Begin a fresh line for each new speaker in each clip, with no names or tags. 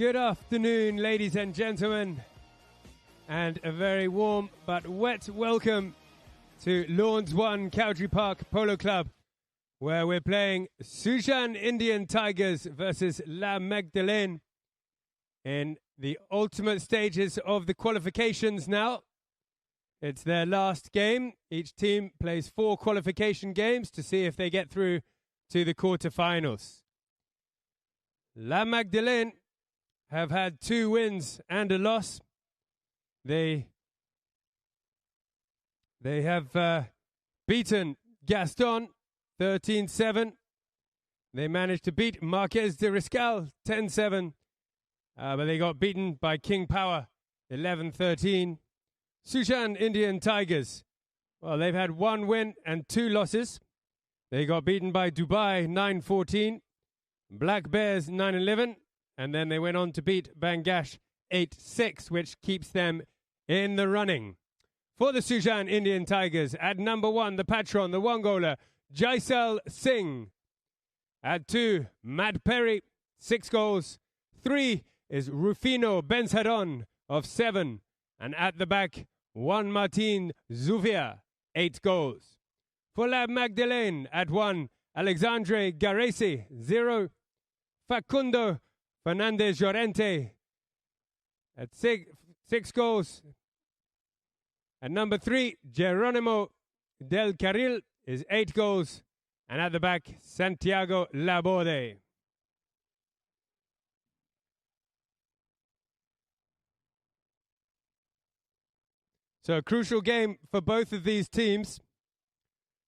Good afternoon, ladies and gentlemen, and a very warm but wet welcome to Lawns 1 Cowdrey Park Polo Club, where we're playing Sujan Indian Tigers versus La Magdeleine in the ultimate stages of the qualifications now. It's their last game. Each team plays 4 qualification games to see if they get through to the quarterfinals. La Magdeleine have had 2 wins and a loss. They have beaten Gaston 13-7. They managed to beat Marquez de Riscal 10-7, but they got beaten by King Power 11-13. Sujan Indian Tigers, well, they've had 1 win and 2 losses. They got beaten by Dubai 9-14, Black Bears 9-11, and then they went on to beat Bangash 8-6, which keeps them in the running. For the Sujan Indian Tigers, at number 1, the patron, the one goaler, Jaisal Singh. At 2, Matt Perry, 6 goals. 3 is Rufino Benzharon of 7. And at the back, Juan Martin Zuvia, 8 goals. For La Magdeleine, at 1, Alexandre Garesi, 0. Facundo Fernandez Llorente at 6 goals. At number 3, Geronimo Del Carril is 8 goals. And at the back, Santiago Laborde. So a crucial game for both of these teams.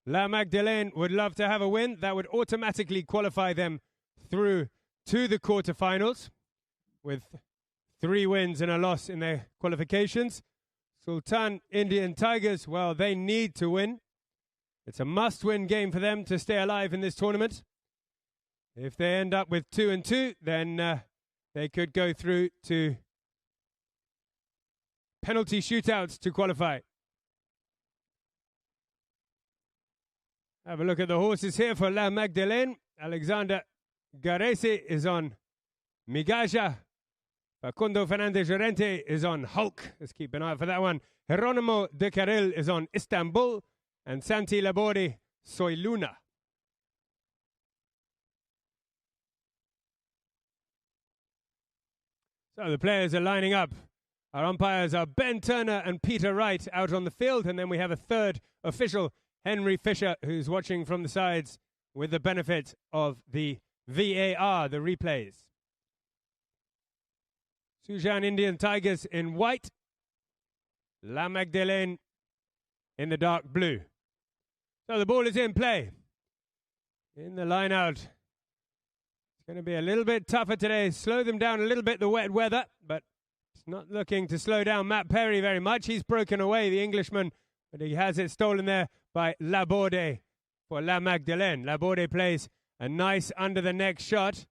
La Magdeleine would love to have a win. That would automatically qualify them through to the quarterfinals with 3 wins and a loss in their qualifications. Sultan Indian Tigers, well, they need to win. It's a must-win game for them to stay alive in this tournament. If they end up with 2-2, then they could go through to penalty shootouts to qualify. Have a look at the horses here for La Magdeleine. Alexander Garesi is on Migaja. Facundo Fernandez Llorente is on Hulk. Let's keep an eye out for that one. Geronimo de Carril is on Istanbul. And Santi Laborde, Soy Luna. So the players are lining up. Our umpires are Ben Turner and Peter Wright out on the field. And then we have a third official, Henry Fisher, who's watching from the sides with the benefit of the VAR, the replays. Sujan Indian Tigers in white. La Magdeleine in the dark blue. So the ball is in play. In the line out. It's going to be a little bit tougher today. Slow them down a little bit, the wet weather. But it's not looking to slow down Matt Perry very much. He's broken away, the Englishman. But he has it stolen there by Laborde for La Magdeleine. Laborde plays a nice under-the-neck shot.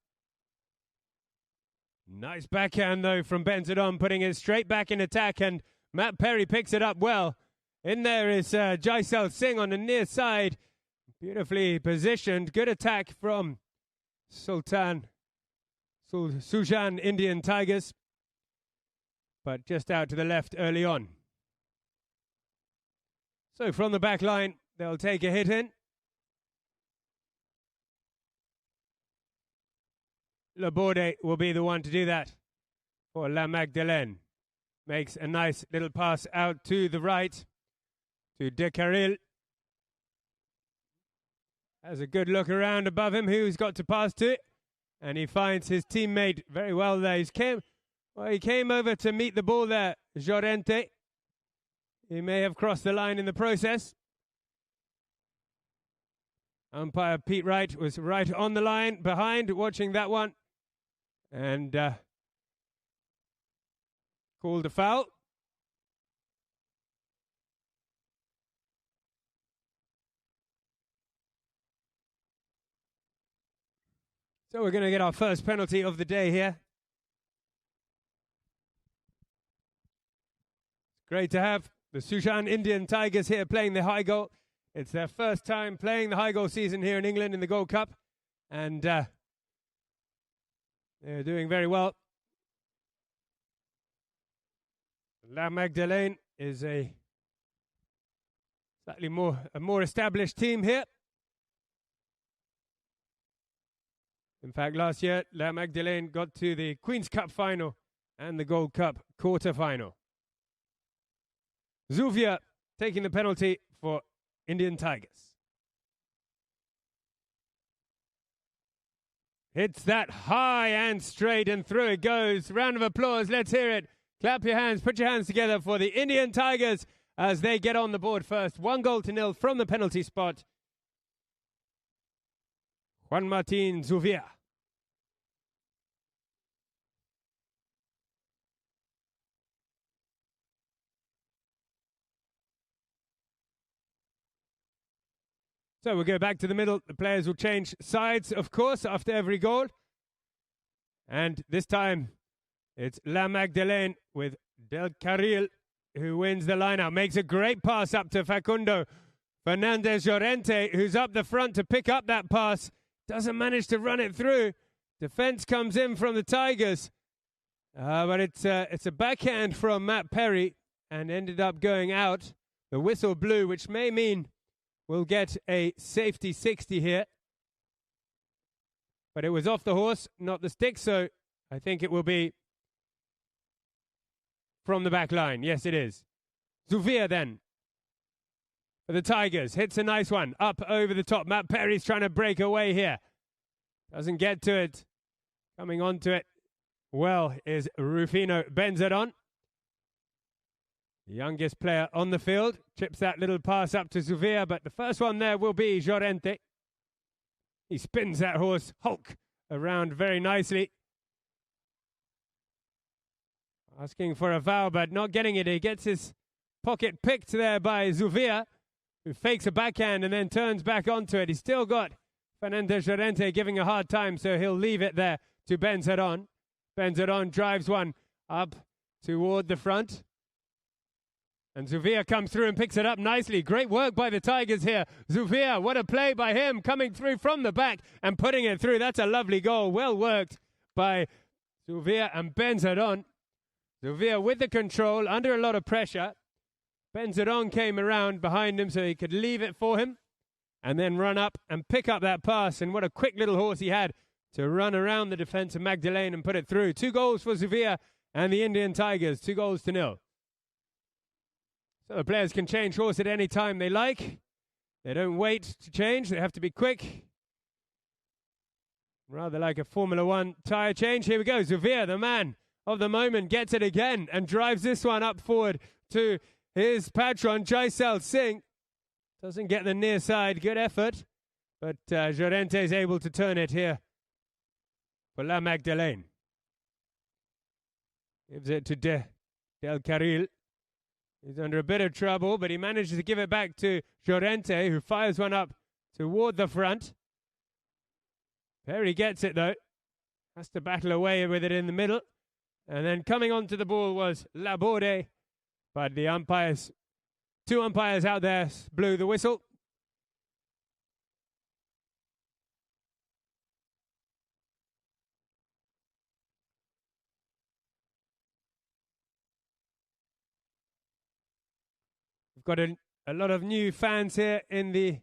Nice backhand, though, from Benzharon, putting it straight back in attack. And Matt Perry picks it up well. In there is Jaisal Singh on the near side. Beautifully positioned. Good attack from Sujan Indian Tigers. But just out to the left early on. So from the back line, they'll take a hit in. Laborde will be the one to do that for La Magdeleine. Makes a nice little pass out to the right to De Carril. Has a good look around above him, who's got to pass to it. And he finds his teammate very well there. He came over to meet the ball there, Llorente. He may have crossed the line in the process. Umpire Pete Wright was right on the line behind, watching that one. And called a foul. So we're going to get our first penalty of the day here. Great to have the Sujan Indian Tigers here playing the high goal. It's their first time playing the high goal season here in England in the Gold Cup. And they're doing very well. La Magdeleine is a slightly more established team here. In fact, last year, La Magdeleine got to the Queen's Cup final and the Gold Cup quarter-final. Zuvia taking the penalty for Indian Tigers. Hits that high and straight, and through it goes. Round of applause. Let's hear it. Clap your hands. Put your hands together for the Indian Tigers as they get on the board first. 1-0 from the penalty spot. Juan Martin Zuvia. So we'll go back to the middle. The players will change sides, of course, after every goal. And this time, it's La Magdeleine with Del Carril, who wins the line-out. Makes a great pass up to Facundo Fernandez Llorente, who's up the front to pick up that pass. Doesn't manage to run it through. Defense comes in from the Tigers. But it's a backhand from Matt Perry and ended up going out. The whistle blew, which may mean we'll get a safety 60 here. But it was off the horse, not the stick, so I think it will be from the back line. Yes, it is. Zuvia then for the Tigers. Hits a nice one up over the top. Matt Perry's trying to break away here. Doesn't get to it. Coming on to it well is Rufino Benzadon. The youngest player on the field. Chips that little pass up to Zuvia, but the first one there will be Llorente. He spins that horse Hulk around very nicely. Asking for a foul, but not getting it. He gets his pocket picked there by Zuvia, who fakes a backhand and then turns back onto it. He's still got Fernandez Llorente giving a hard time, so he'll leave it there to Benzadon. Benzadon drives one up toward the front. And Zuvia comes through and picks it up nicely. Great work by the Tigers here. Zuvia, what a play by him, coming through from the back and putting it through. That's a lovely goal. Well worked by Zuvia and Benzadon. Zuvia with the control, under a lot of pressure. Benzadon came around behind him so he could leave it for him and then run up and pick up that pass. And what a quick little horse he had to run around the defense of Magdeleine and put it through. 2 goals for Zuvia and the Indian Tigers, 2-0. So the players can change horse at any time they like. They don't wait to change. They have to be quick. Rather like a Formula One tyre change. Here we go. Zuvia, the man of the moment, gets it again and drives this one up forward to his patron, Jaisal Singh. Doesn't get the near side. Good effort. But Llorente is able to turn it here for La Magdeleine. Gives it to Del Carril. He's under a bit of trouble, but he manages to give it back to Llorente, who fires one up toward the front. Perry gets it, though. Has to battle away with it in the middle. And then coming onto the ball was Laborde. But the umpires, 2 umpires out there, blew the whistle. We've got a lot of new fans here in the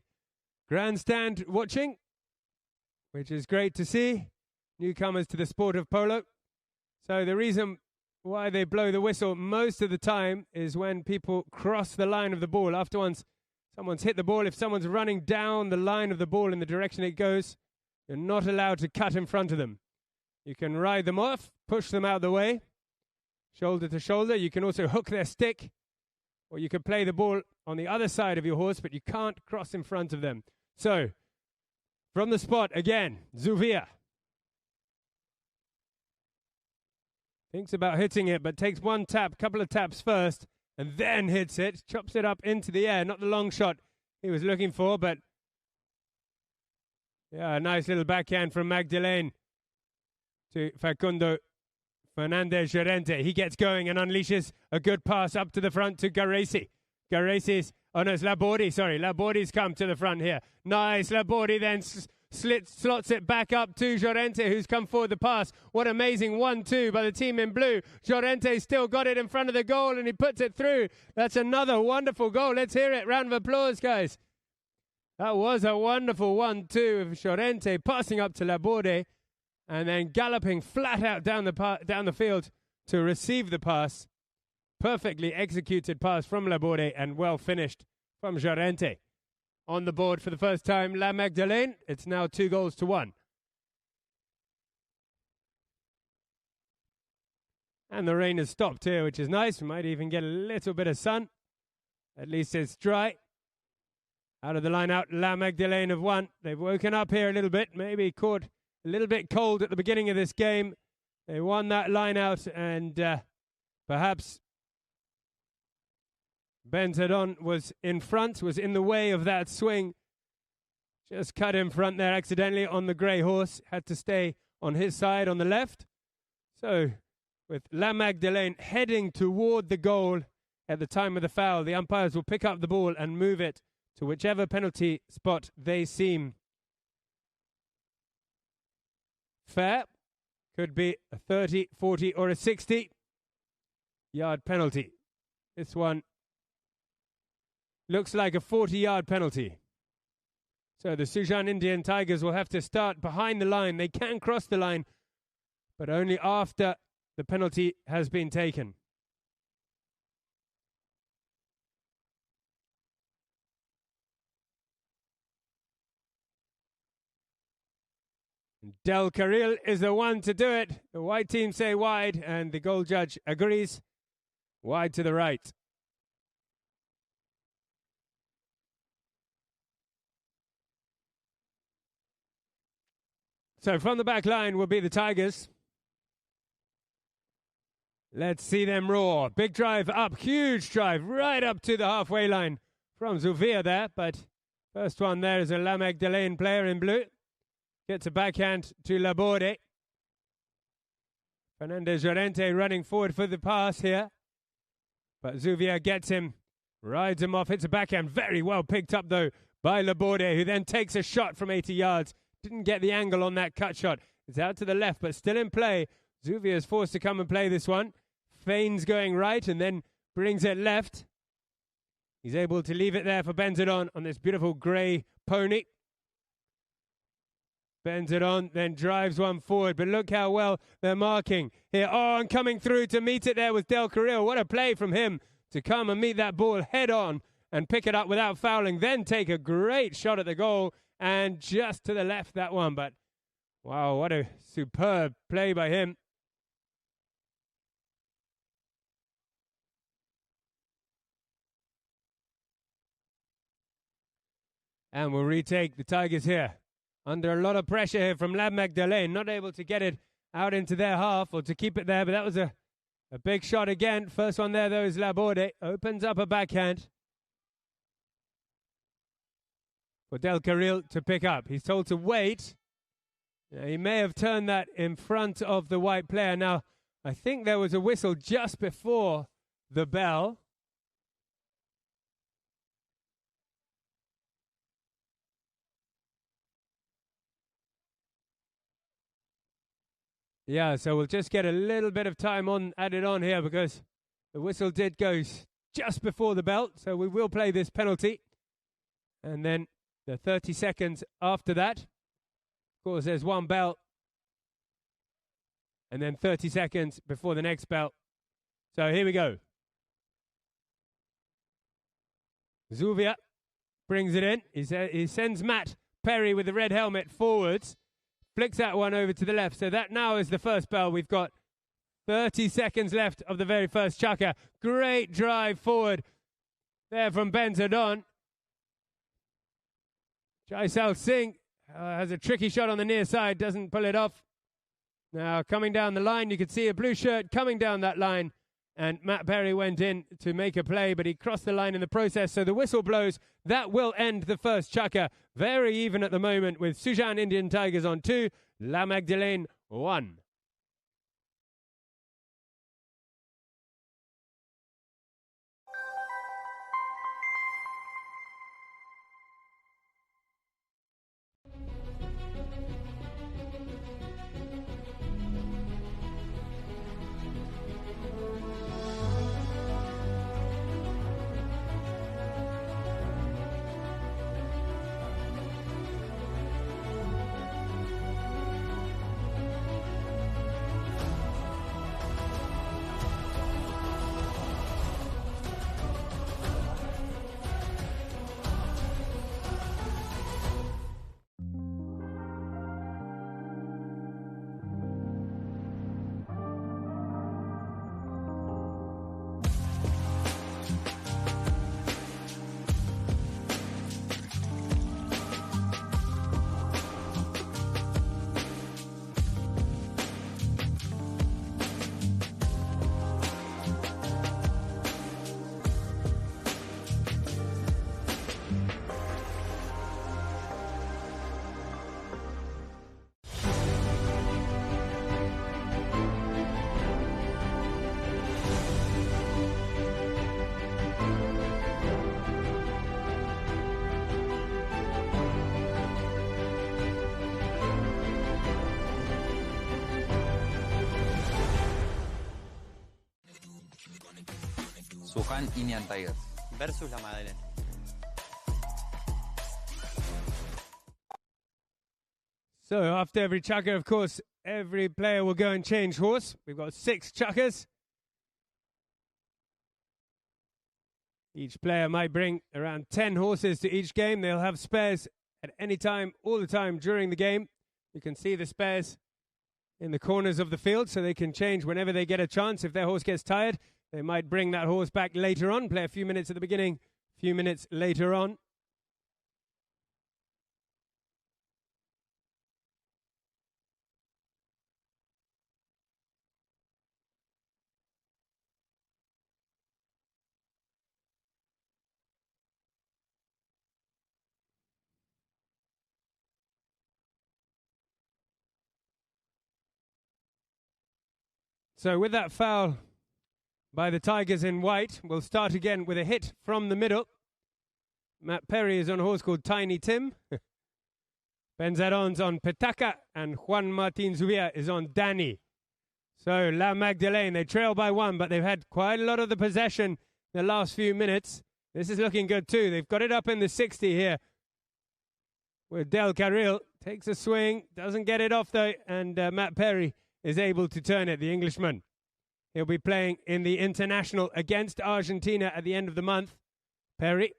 grandstand watching, which is great to see. Newcomers to the sport of polo. So the reason why they blow the whistle most of the time is when people cross the line of the ball. After once someone's hit the ball, if someone's running down the line of the ball in the direction it goes, you're not allowed to cut in front of them. You can ride them off, push them out of the way, shoulder to shoulder. You can also hook their stick, or you can play the ball on the other side of your horse, but you can't cross in front of them. So, from the spot, again, Zuvia. Thinks about hitting it, but takes one tap, couple of taps first, and then hits it, chops it up into the air. Not the long shot he was looking for, but yeah, a nice little backhand from Magdeleine to Facundo Fernandez Llorente. He gets going and unleashes a good pass up to the front to Garesi. Garesi's, oh no, it's Laborde, sorry. Laborde's come to the front here. Nice, Laborde then slots it back up to Llorente, who's come forward the pass. What amazing 1-2 by the team in blue. Llorente still got it in front of the goal, and he puts it through. That's another wonderful goal. Let's hear it. Round of applause, guys. That was a wonderful 1-2 of Llorente passing up to Laborde and then galloping flat out down the field to receive the pass. Perfectly executed pass from Laborde and well finished from Llorente. On the board for the first time, La Magdeleine. It's now 2-1. And the rain has stopped here, which is nice. We might even get a little bit of sun. At least it's dry. Out of the line out, La Magdeleine have won. They've woken up here a little bit, maybe caught a little bit cold at the beginning of this game. They won that line out, and perhaps Benzedon was in front, was in the way of that swing. Just cut in front there accidentally on the grey horse. Had to stay on his side on the left. So with La Magdeleine heading toward the goal at the time of the foul, the umpires will pick up the ball and move it to whichever penalty spot they seem fair. Could be a 30, 40 or a 60-yard penalty. This one looks like a 40-yard penalty. So the Sujan Indian Tigers will have to start behind the line. They can cross the line, but only after the penalty has been taken. Del Carril is the one to do it. The white team say wide, and the goal judge agrees. Wide to the right. So from the back line will be the Tigers. Let's see them roar. Big drive up, huge drive, right up to the halfway line from Zuvia there. But first one there is a La Magdeleine player in blue. Gets a backhand to Laborde. Fernandez Llorente running forward for the pass here. But Zuvia gets him, rides him off, hits a backhand. Very well picked up, though, by Laborde, who then takes a shot from 80 yards. Didn't get the angle on that cut shot. It's out to the left, but still in play. Zuvia is forced to come and play this one. Feigns going right and then brings it left. He's able to leave it there for Benzedon on this beautiful grey pony. Benzedon then drives one forward, but look how well they're marking here. Oh, and coming through to meet it there was Del Carril. What a play from him to come and meet that ball head on and pick it up without fouling, then take a great shot at the goal and just to the left that one. But wow, what a superb play by him. And we'll retake the Tigers here. Under a lot of pressure here from La Magdeleine, not able to get it out into their half or to keep it there, but that was a big shot again. First one there, though, is Laborde. Opens up a backhand for Del Carril to pick up. He's told to wait. He may have turned that in front of the white player. Now, I think there was a whistle just before the bell. Yeah, so we'll just get a little bit of time added on here because the whistle did go just before the bell. So we will play this penalty. And then the 30 seconds after that. Of course, there's one bell. And then 30 seconds before the next bell. So here we go. Zuvia brings it in. He sends Matt Perry with the red helmet forwards. Flicks that one over to the left. So that now is the first bell. We've got 30 seconds left of the very first chukker. Great drive forward there from Benzedon. Jaisal Singh has a tricky shot on the near side. Doesn't pull it off. Now coming down the line, you could see a blue shirt coming down that line. And Matt Perry went in to make a play, but he crossed the line in the process. So the whistle blows. That will end the first chukker. Very even at the moment with Sujan Indian Tigers on 2, La Magdeleine 1.
Sujan Indian Tigers
versus la Magdeleine.
So after every chukker, of course, every player will go and change horse. We've got 6 chukkers. Each player might bring around 10 horses to each game. They'll have spares at any time, all the time during the game. You can see the spares in the corners of the field, so they can change whenever they get a chance. If their horse gets tired, they might bring that horse back later on, play a few minutes at the beginning, a few minutes later on. So with that foul by the Tigers in white, we'll start again with a hit from the middle. Matt Perry is on a horse called Tiny Tim. Benzadon's on Petaka, and Juan Martin Zubia is on Danny. So La Magdeleine, they trail by 1, but they've had quite a lot of the possession the last few minutes. This is looking good too. They've got it up in the 60 here. With Del Carril, takes a swing, doesn't get it off though, and Matt Perry is able to turn it, the Englishman. He'll be playing in the international against Argentina at the end of the month. Perry.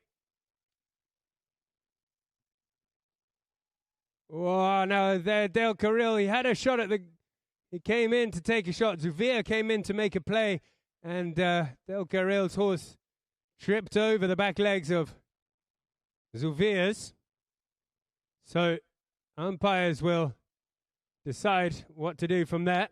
Oh, now there, Del Carril, he had a shot at the... He came in to take a shot. Zuvia came in to make a play, and Del Carril's horse tripped over the back legs of Zuvia's. So umpires will decide what to do from there.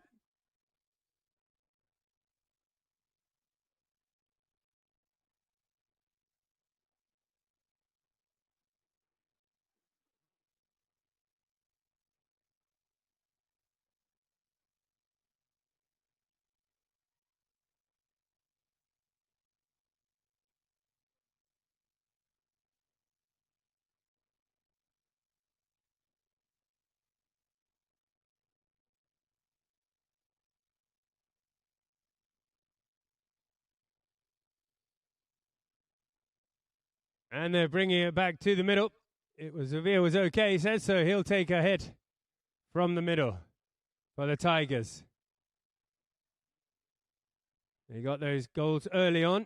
And they're bringing it back to the middle. Zuvia was okay, he says, so he'll take a hit from the middle for the Tigers. They got those goals early on.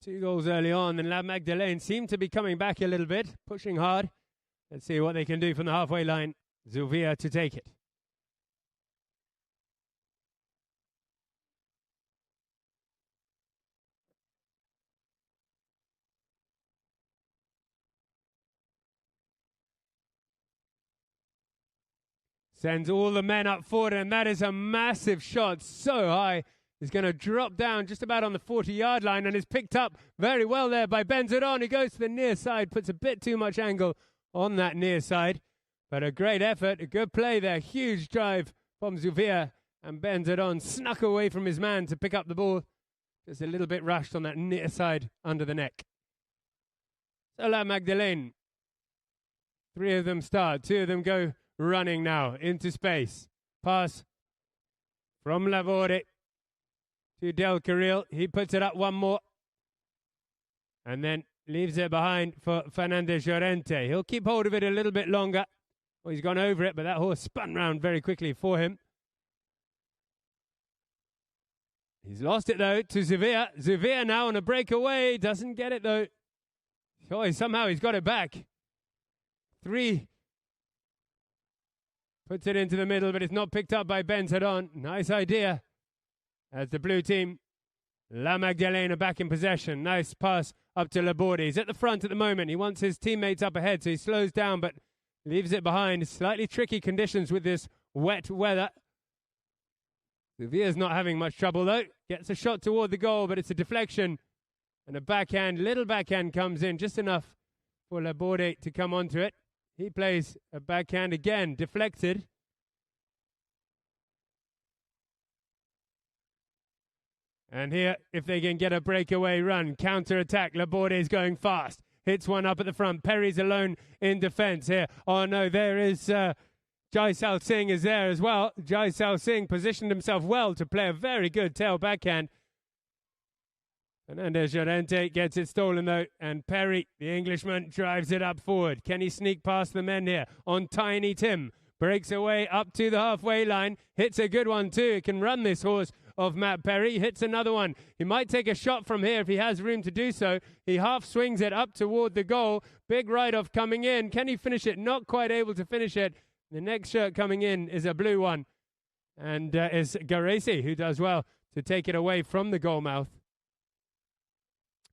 2 goals early on. And La Magdeleine seemed to be coming back a little bit, pushing hard. Let's see what they can do from the halfway line. Zuvia to take it. Sends all the men up forward, and that is a massive shot, so high. He's going to drop down just about on the 40-yard line, and is picked up very well there by Benzadon. He goes to the near side, puts a bit too much angle on that near side. But a great effort, a good play there. Huge drive from Zuvia, and Benzadon snuck away from his man to pick up the ball. Just a little bit rushed on that near side under the neck. So La Magdeleine. 3 of them start, 2 of them go running now into space. Pass from Lavore to Del Carril. He puts it up one more and then leaves it behind for Fernandez Llorente. He'll keep hold of it a little bit longer. Well, he's gone over it, but that horse spun round very quickly for him. He's lost it though to Zuvia. Zuvia now on a breakaway. Doesn't get it though. Oh, somehow he's got it back. 3. Puts it into the middle, but it's not picked up by Benzadon. Nice idea. As the blue team, La Magdeleine are back in possession. Nice pass up to Laborde. He's at the front at the moment. He wants his teammates up ahead, so he slows down, but leaves it behind. Slightly tricky conditions with this wet weather. Zuvia's not having much trouble, though. Gets a shot toward the goal, but it's a deflection. And a backhand, little backhand comes in, just enough for Laborde to come onto it. He plays a backhand again, deflected. And here, if they can get a breakaway run, counter-attack, Laborde is going fast. Hits one up at the front. Perry's alone in defense here. Oh no, there is Jai Sal Singh is there as well. Jai Sal Singh positioned himself well to play a very good tail backhand. Fernandez Llorente gets it stolen though, and Perry, the Englishman, drives it up forward. Can he sneak past the men here on Tiny Tim? Breaks away up to the halfway line, hits a good one too. He can run this horse of Matt Perry, hits another one. He might take a shot from here if he has room to do so. He half swings it up toward the goal. Big ride-off coming in. Can he finish it? Not quite able to finish it. The next shirt coming in is a blue one, and is Garesi, who does well to take it away from the goal mouth.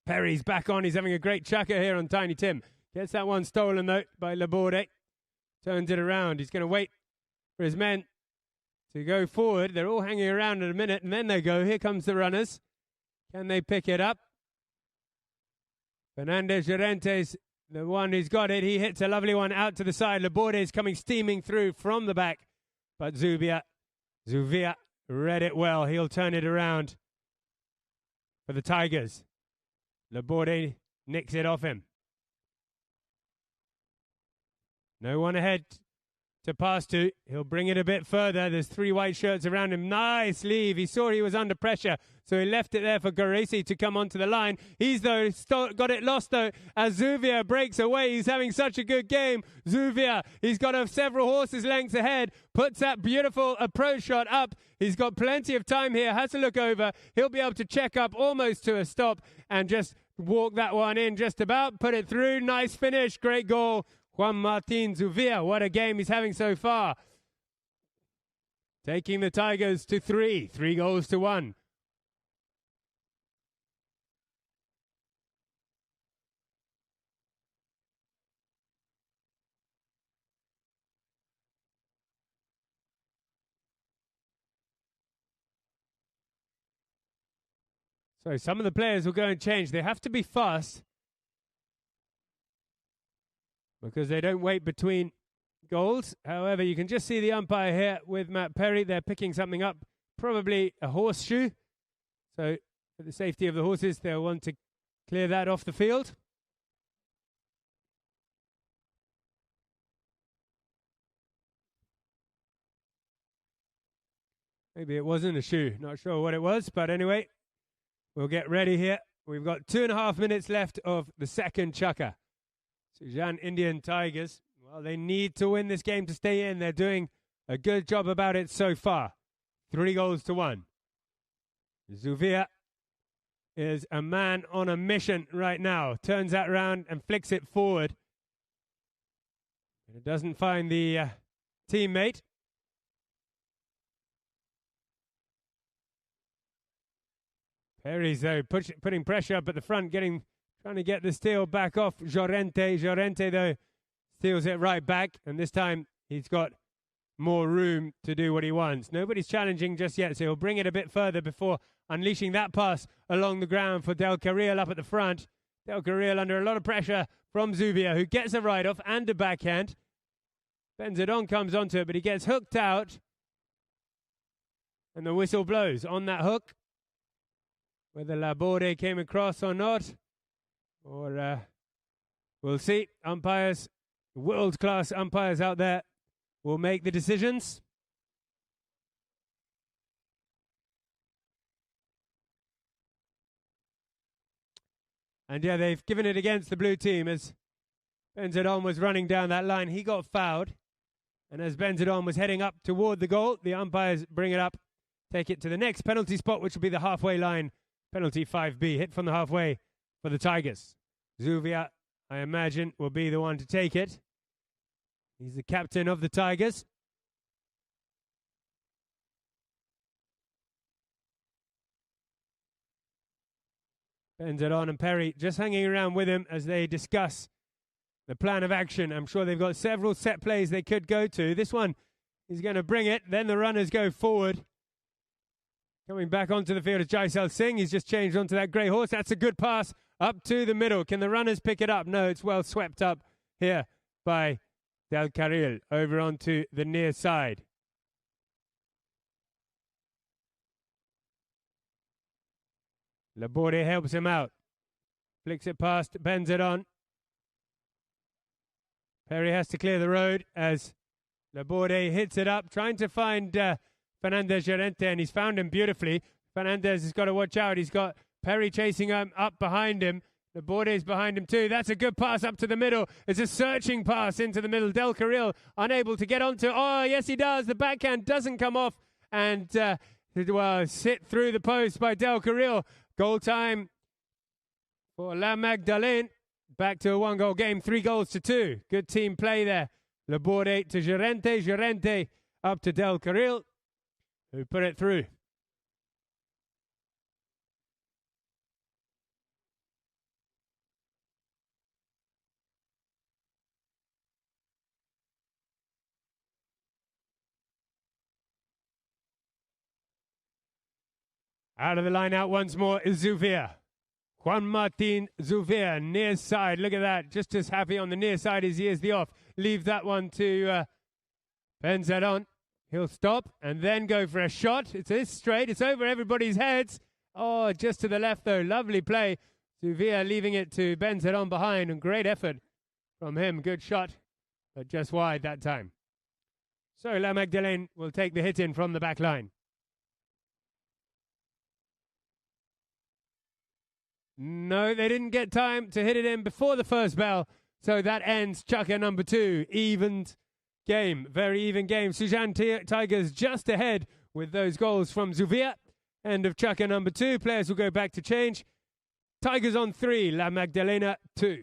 Perry's back on. He's having a great chucker here on Tiny Tim. Gets that one stolen, though, by Laborde. Turns it around. He's going to wait for his men to go forward. They're all hanging around in a minute, and then they go. Here comes the runners. Can they pick it up? Fernandez Llorente's the one who's got it. He hits a lovely one out to the side. Laborde is coming steaming through from the back. But Zuvia read it well. He'll turn it around for the Tigers. Laborde nicks it off him. No one ahead to pass to. He'll bring it a bit further. There's 3 white shirts around him. Nice leave. He saw he was under pressure, so he left it there for Garesi to come onto the line. He's, though, got it lost, though, as Zuvia breaks away. He's having such a good game. Zuvia, he's got several horses' lengths ahead, puts that beautiful approach shot up. He's got plenty of time here, has to look over. He'll be able to check up almost to a stop and just walk that one in just about, put it through. Nice finish, great goal. Juan Martin Zuvia, what a game he's having so far. Taking the Tigers to 3 goals to 1. So some of the players will go and change. They have to be fast, because they don't wait between goals. However, you can just see the umpire here with Matt Perry. They're picking something up, probably a horseshoe. So for the safety of the horses, they'll want to clear that off the field. Maybe it wasn't a shoe. Not sure what it was, but anyway, we'll get ready here. We've got 2.5 minutes left of the second chukker. Sujan Indian Tigers, well, they need to win this game to stay in. They're doing a good job about it so far. 3 goals to 1. Zuvia is a man on a mission right now. Turns that round and flicks it forward. But it doesn't find the teammate. Perry's, though, putting pressure up at the front, trying to get the steal back off Llorente. Llorente, though, steals it right back, and this time he's got more room to do what he wants. Nobody's challenging just yet, so he'll bring it a bit further before unleashing that pass along the ground for Del Carril up at the front. Del Carril under a lot of pressure from Zuvia, who gets a ride-off and a backhand. Benzedon comes onto it, but he gets hooked out, and the whistle blows on that hook. Whether Laborde came across or not, or we'll see. Umpires, world-class umpires out there, will make the decisions. And yeah, they've given it against the blue team as Benzedon was running down that line. He got fouled. And as Benzedon was heading up toward the goal, the umpires bring it up, take it to the next penalty spot, which will be the halfway line. Penalty 5B, hit from the halfway for the Tigers. Zuvia, I imagine, will be the one to take it. He's the captain of the Tigers. Benzedon and Perry just hanging around with him as they discuss the plan of action. I'm sure they've got several set plays they could go to. This one is going to bring it. Then the runners go forward. Coming back onto the field is Jaisal Singh. He's just changed onto that grey horse. That's a good pass up to the middle. Can the runners pick it up? No, it's well swept up here by Del Carril over onto the near side. Laborde helps him out. Flicks it past Benzedon. Perry has to clear the road as Laborde hits it up, trying to find Fernandez Llorente, and he's found him beautifully. Fernandez has got to watch out. He's got Perry chasing him up behind him. Laborde's behind him too. That's a good pass up to the middle. It's a searching pass into the middle. Del Carril unable to get onto. Oh, yes, he does. The backhand doesn't come off. And, sit through the post by Del Carril. Goal time for La Magdeleine. Back to a 1-goal game, 3-2. Good team play there. Laborde to Gerente. Gerente up to Del Carril, who put it through. Out of the line out once more is Zuvia. Juan Martin Zuvia, near side. Look at that. Just as happy on the near side as he is the off. Leave that one to Benzadon. He'll stop and then go for a shot. It's straight. It's over everybody's heads. Oh, just to the left, though. Lovely play. Zuvia leaving it to Benzadon behind. And great effort from him. Good shot, but just wide that time. So La Magdeleine will take the hit in from the back line. No, they didn't get time to hit it in before the first bell. So that ends Chukka number 2. Evened game. Very even game. Sujan Tigers just ahead with those goals from Zuvia. End of Chukka number 2. Players will go back to change. Tigers on 3. La Magdalena 2.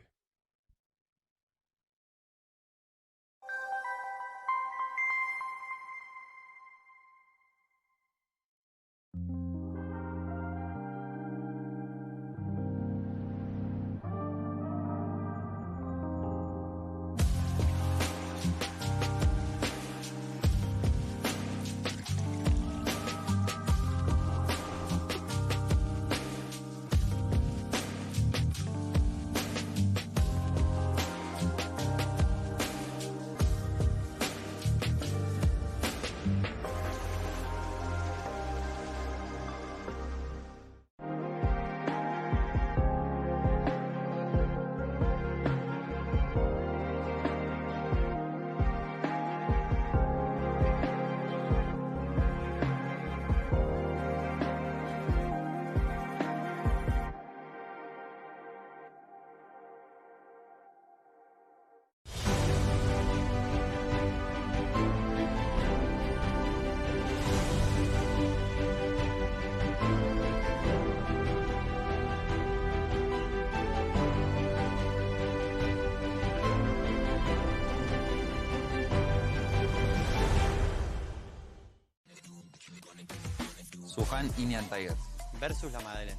Sujan Indian Tigers
versus la Magdeleine.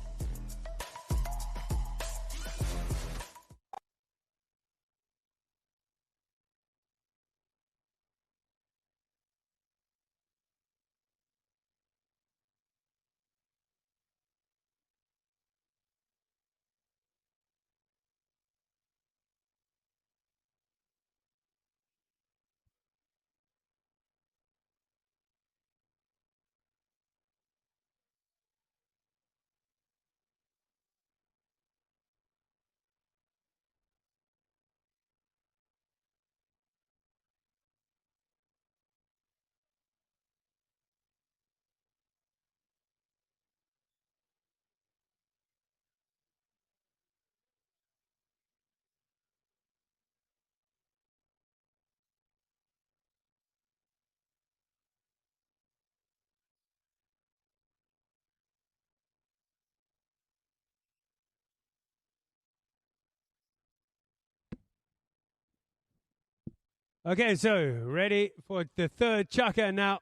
Okay, so ready for the third Chukka now.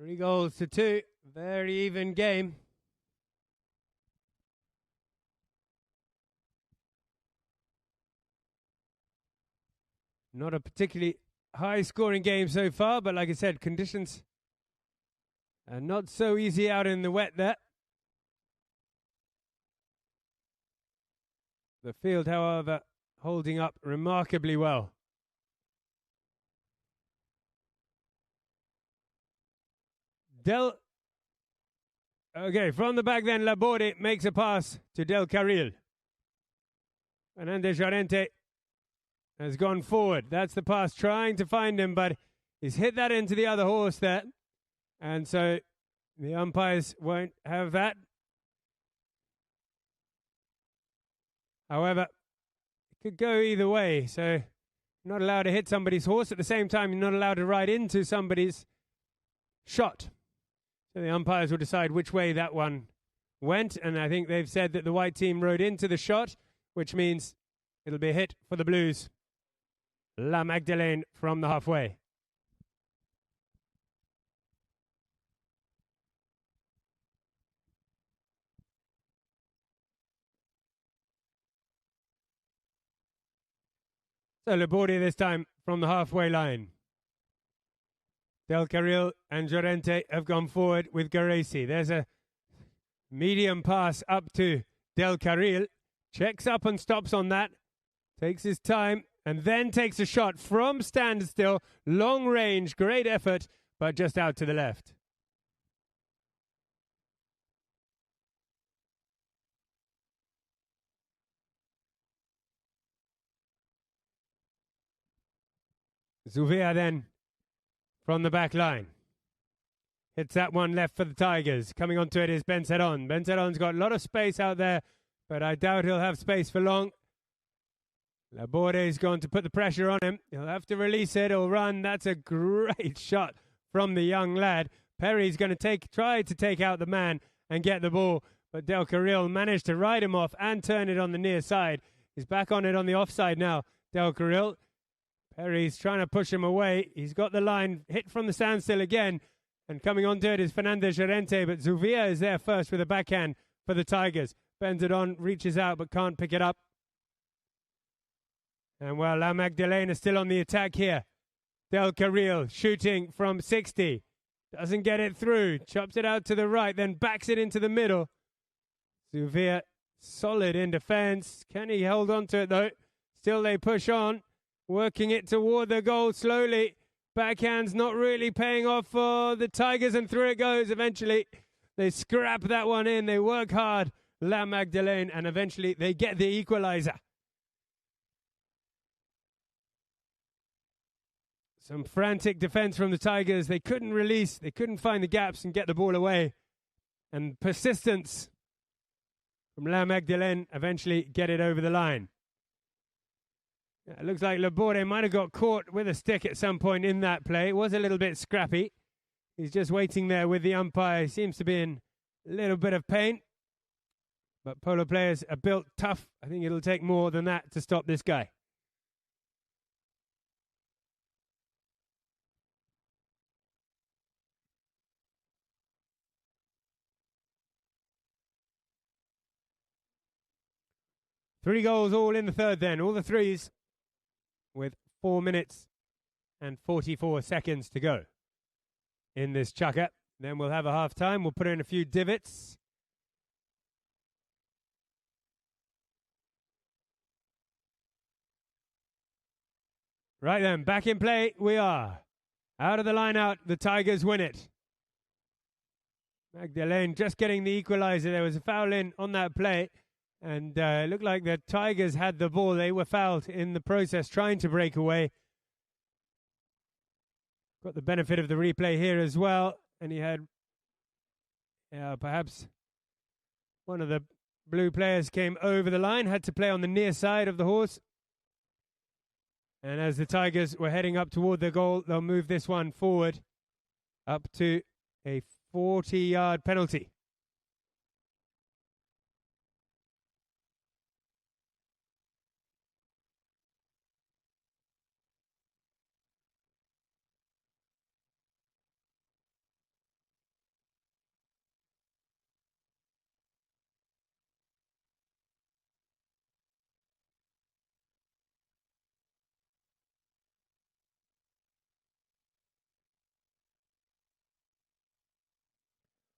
3-2. Very even game. Not a particularly high-scoring game so far, but like I said, conditions are not so easy out in the wet there. The field, however, holding up remarkably well. Okay, from the back then, Laborde makes a pass to Del Carril. Fernandez Llorente has gone forward. That's the pass, trying to find him, but he's hit that into the other horse there. And so the umpires won't have that. However, it could go either way. So you're not allowed to hit somebody's horse. At the same time, you're not allowed to ride into somebody's shot. So the umpires will decide which way that one went. And I think they've said that the white team rode into the shot, which means it'll be a hit for the Blues. La Magdeleine from the halfway. So Laborde this time from the halfway line. Del Carril and Llorente have gone forward with Geraci. There's a medium pass up to Del Carril. Checks up and stops on that. Takes his time and then takes a shot from standstill. Long range, great effort, but just out to the left. Zuvia then from the back line. Hits that one left for the Tigers. Coming onto it is Benceron. Benceron's got a lot of space out there, but I doubt he'll have space for long. Laborde is going to put the pressure on him. He'll have to release it or run. That's a great shot from the young lad. Perry's going to try to take out the man and get the ball, but Del Carril managed to ride him off and turn it on the near side. He's back on it on the offside now, Del Carril. Perry's trying to push him away. He's got the line hit from the standstill again. And coming onto it is Fernandez Llorente, but Zuvia is there first with a backhand for the Tigers. Bends it on, reaches out, but can't pick it up. And well, La Magdeleine is still on the attack here. Del Carril shooting from 60. Doesn't get it through. Chops it out to the right, then backs it into the middle. Zuvia solid in defense. Can he hold on to it though? Still they push on. Working it toward the goal slowly. Backhand's not really paying off for the Tigers, and through it goes eventually. They scrap that one in. They work hard, La Magdeleine, and eventually they get the equalizer. Some frantic defense from the Tigers. They couldn't release. They couldn't find the gaps and get the ball away. And persistence from La Magdeleine eventually get it over the line. Yeah, it looks like Laborde might have got caught with a stick at some point in that play. It was a little bit scrappy. He's just waiting there with the umpire. He seems to be in a little bit of pain. But polo players are built tough. I think it'll take more than that to stop this guy. Three goals all in the third then. All the threes with 4 minutes and 44 seconds to go in this chukker. Then we'll have a half time. We'll put in a few divots. Right then, back in play we are. Out of the line out, the Tigers win it. Magdeleine just getting the equalizer. There was a foul in on that play. And it looked like the Tigers had the ball. They were fouled in the process, trying to break away. Got the benefit of the replay here as well. And he had, perhaps one of the blue players came over the line, had to play on the near side of the horse. And as the Tigers were heading up toward the goal, they'll move this one forward up to a 40-yard penalty.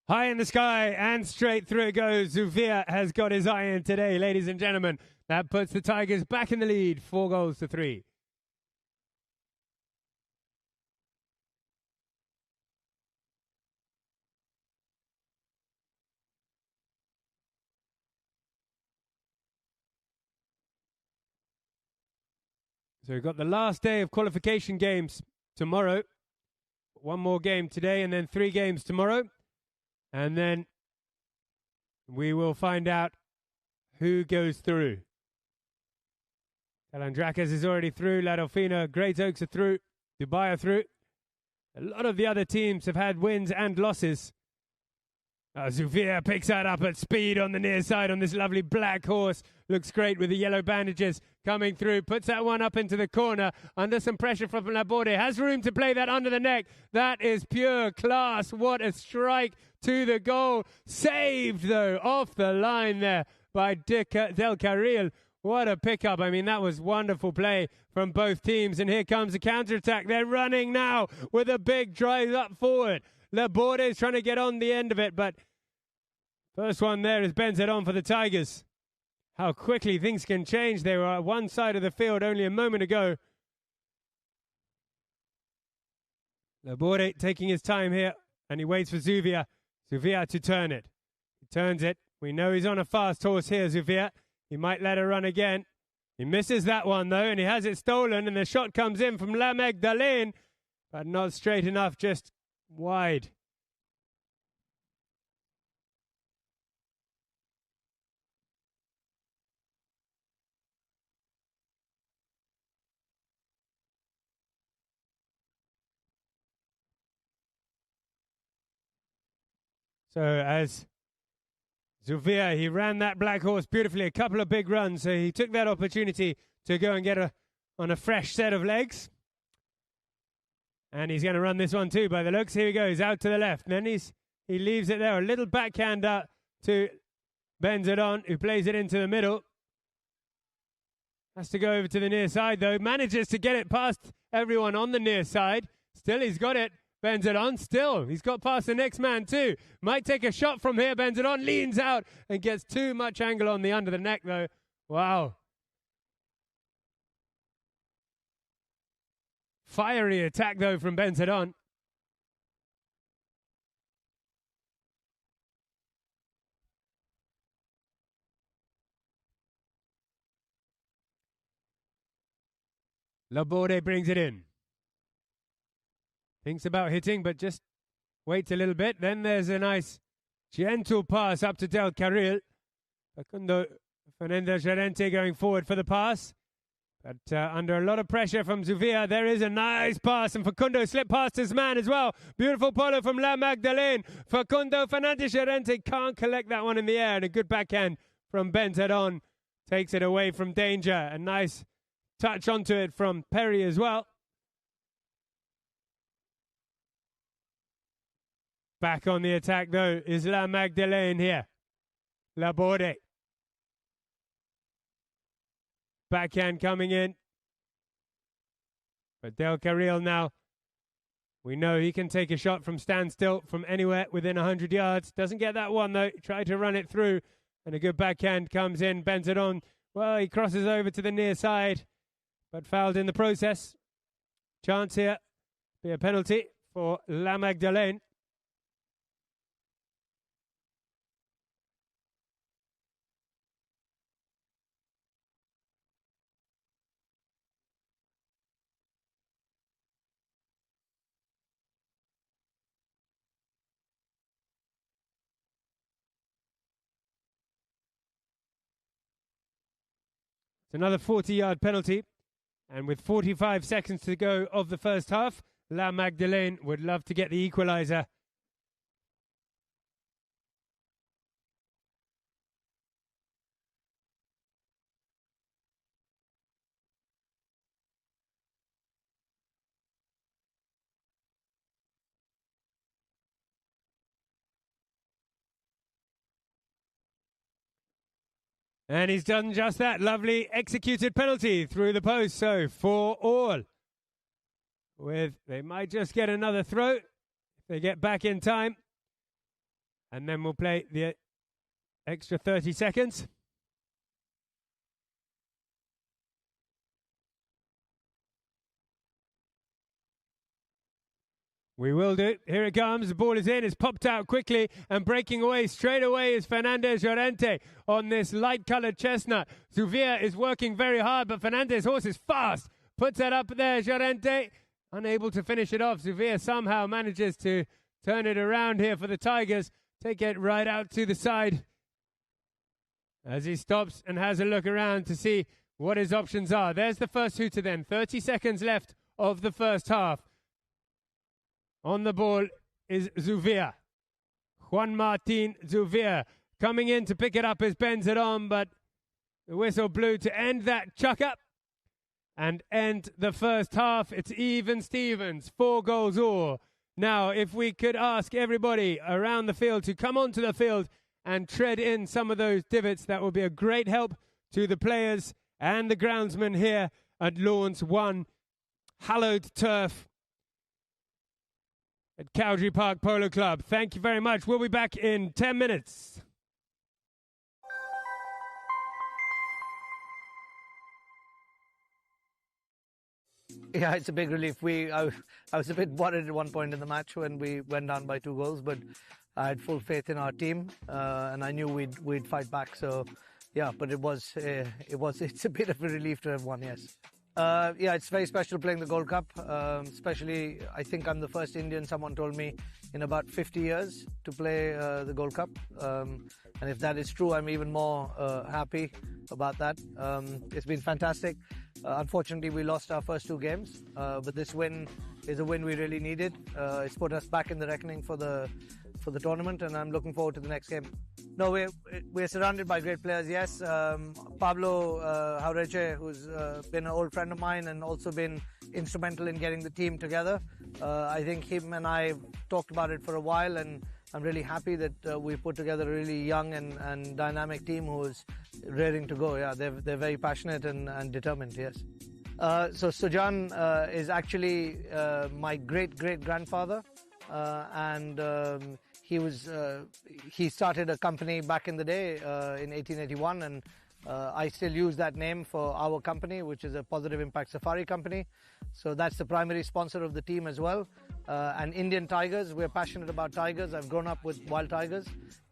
High in the sky and straight through it goes. Zuvia has got his eye in today, ladies and gentlemen. That puts the Tigers back in the lead, 4-3. So we've got the last day of qualification games tomorrow. One more game today and then 3 games tomorrow. And then we will find out who goes through. Calandrakis is already through. La Dauphina, Great Oaks are through. Dubai are through. A lot of the other teams have had wins and losses. Zufia picks that up at speed on the near side on this lovely black horse. Looks great with the yellow bandages coming through. Puts that one up into the corner under some pressure from Laborde. Has room to play that under the neck. That is pure class. What a strike to the goal. Saved, though, off the line there by Del Carril. What a pickup. I mean, that was wonderful play from both teams. And here comes the counter-attack. They're running now with a big drive up forward. Laborde is trying to get on the end of it, but first one there is Benzedon for the Tigers. How quickly things can change. They were at one side of the field only a moment ago. Laborde taking his time here, and he waits for Zufia to turn it. He turns it. We know he's on a fast horse here, Zufia. He might let her run again. He misses that one, though, and he has it stolen, and the shot comes in from La Magdeleine, but not straight enough, just wide. So as Zufia, he ran that black horse beautifully, a couple of big runs, so he took that opportunity to go and get on a fresh set of legs. And he's going to run this one too by the looks. Here he goes, out to the left. And then he leaves it there. A little backhand out to Benzedon, who plays it into the middle. Has to go over to the near side, though. Manages to get it past everyone on the near side. Still, he's got it. Benzedon, still. He's got past the next man, too. Might take a shot from here. Benzedon leans out and gets too much angle on the under the neck, though. Wow. Fiery attack, though, from Benzedon. Laborde brings it in. Thinks about hitting, but just waits a little bit. Then there's a nice, gentle pass up to Del Carril. Facundo Fernandez-Llorente going forward for the pass. But under a lot of pressure from Zufia, there is a nice pass, and Facundo slipped past his man as well. Beautiful polo from La Magdeleine. Facundo Fernandez-Llorente can't collect that one in the air, and a good backhand from Benzedon takes it away from danger. A nice touch onto it from Perry as well. Back on the attack, though, is La Magdeleine here. Laborde. Backhand coming in. But Del Carril now, we know he can take a shot from standstill from anywhere within 100 yards. Doesn't get that one, though. Tried to run it through, and a good backhand comes in. Benzedon, well, he crosses over to the near side, but fouled in the process. Chance here. Be a penalty for La Magdeleine. Another 40-yard penalty, and with 45 seconds to go of the first half, La Magdeleine would love to get the equaliser. And he's done just that. Lovely executed penalty through the post. So 4-4. They might just get another throw if they get back in time. And then we'll play the extra 30 seconds. We will do. Here it comes. The ball is in. It's popped out quickly, and breaking away straight away is Fernandez Llorente on this light-colored chestnut. Zufia is working very hard, but Fernandez' horse is fast. Puts that up there. Llorente unable to finish it off. Zufia somehow manages to turn it around here for the Tigers. Take it right out to the side as he stops and has a look around to see what his options are. There's the first hooter then. 30 seconds left of the first half. On the ball is Zuvia. Juan Martin Zuvia. Coming in to pick it up as bends it on, but the whistle blew to end that chuck-up and end the first half. It's even Stevens, 4 goals all. Now, if we could ask everybody around the field to come onto the field and tread in some of those divots, that would be a great help to the players and the groundsmen here at Lawns 1, hallowed turf at Cowdrey Park Polo Club. Thank you very much. We'll be back in 10 minutes.
Yeah, it's a big relief. I was a bit worried at one point in the match when we went down by 2 goals, but I had full faith in our team, and I knew we'd fight back. So, yeah, but it's a bit of a relief to have won. Yes. Yeah, it's very special playing the Gold Cup. Especially, I think I'm the first Indian, someone told me, in about 50 years to play the Gold Cup. And if that is true, I'm even more happy about that. It's been fantastic. Unfortunately, we lost our first 2 games, but this win is a win we really needed. It's put us back in the reckoning for the tournament, and I'm looking forward to the next game. No, we're surrounded by great players, yes. Pablo Jaureche, who's been an old friend of mine and also been instrumental in getting the team together. I think him and I talked about it for a while, and I'm really happy that we put together a really young and dynamic team who's raring to go. Yeah, they're very passionate and determined, yes. So Sujan is actually my great-great-grandfather, and he started a company back in the day in 1881, and I still use that name for our company, which is a Positive Impact Safari company. So that's the primary sponsor of the team as well. And Indian tigers, we're passionate about tigers. I've grown up with wild tigers,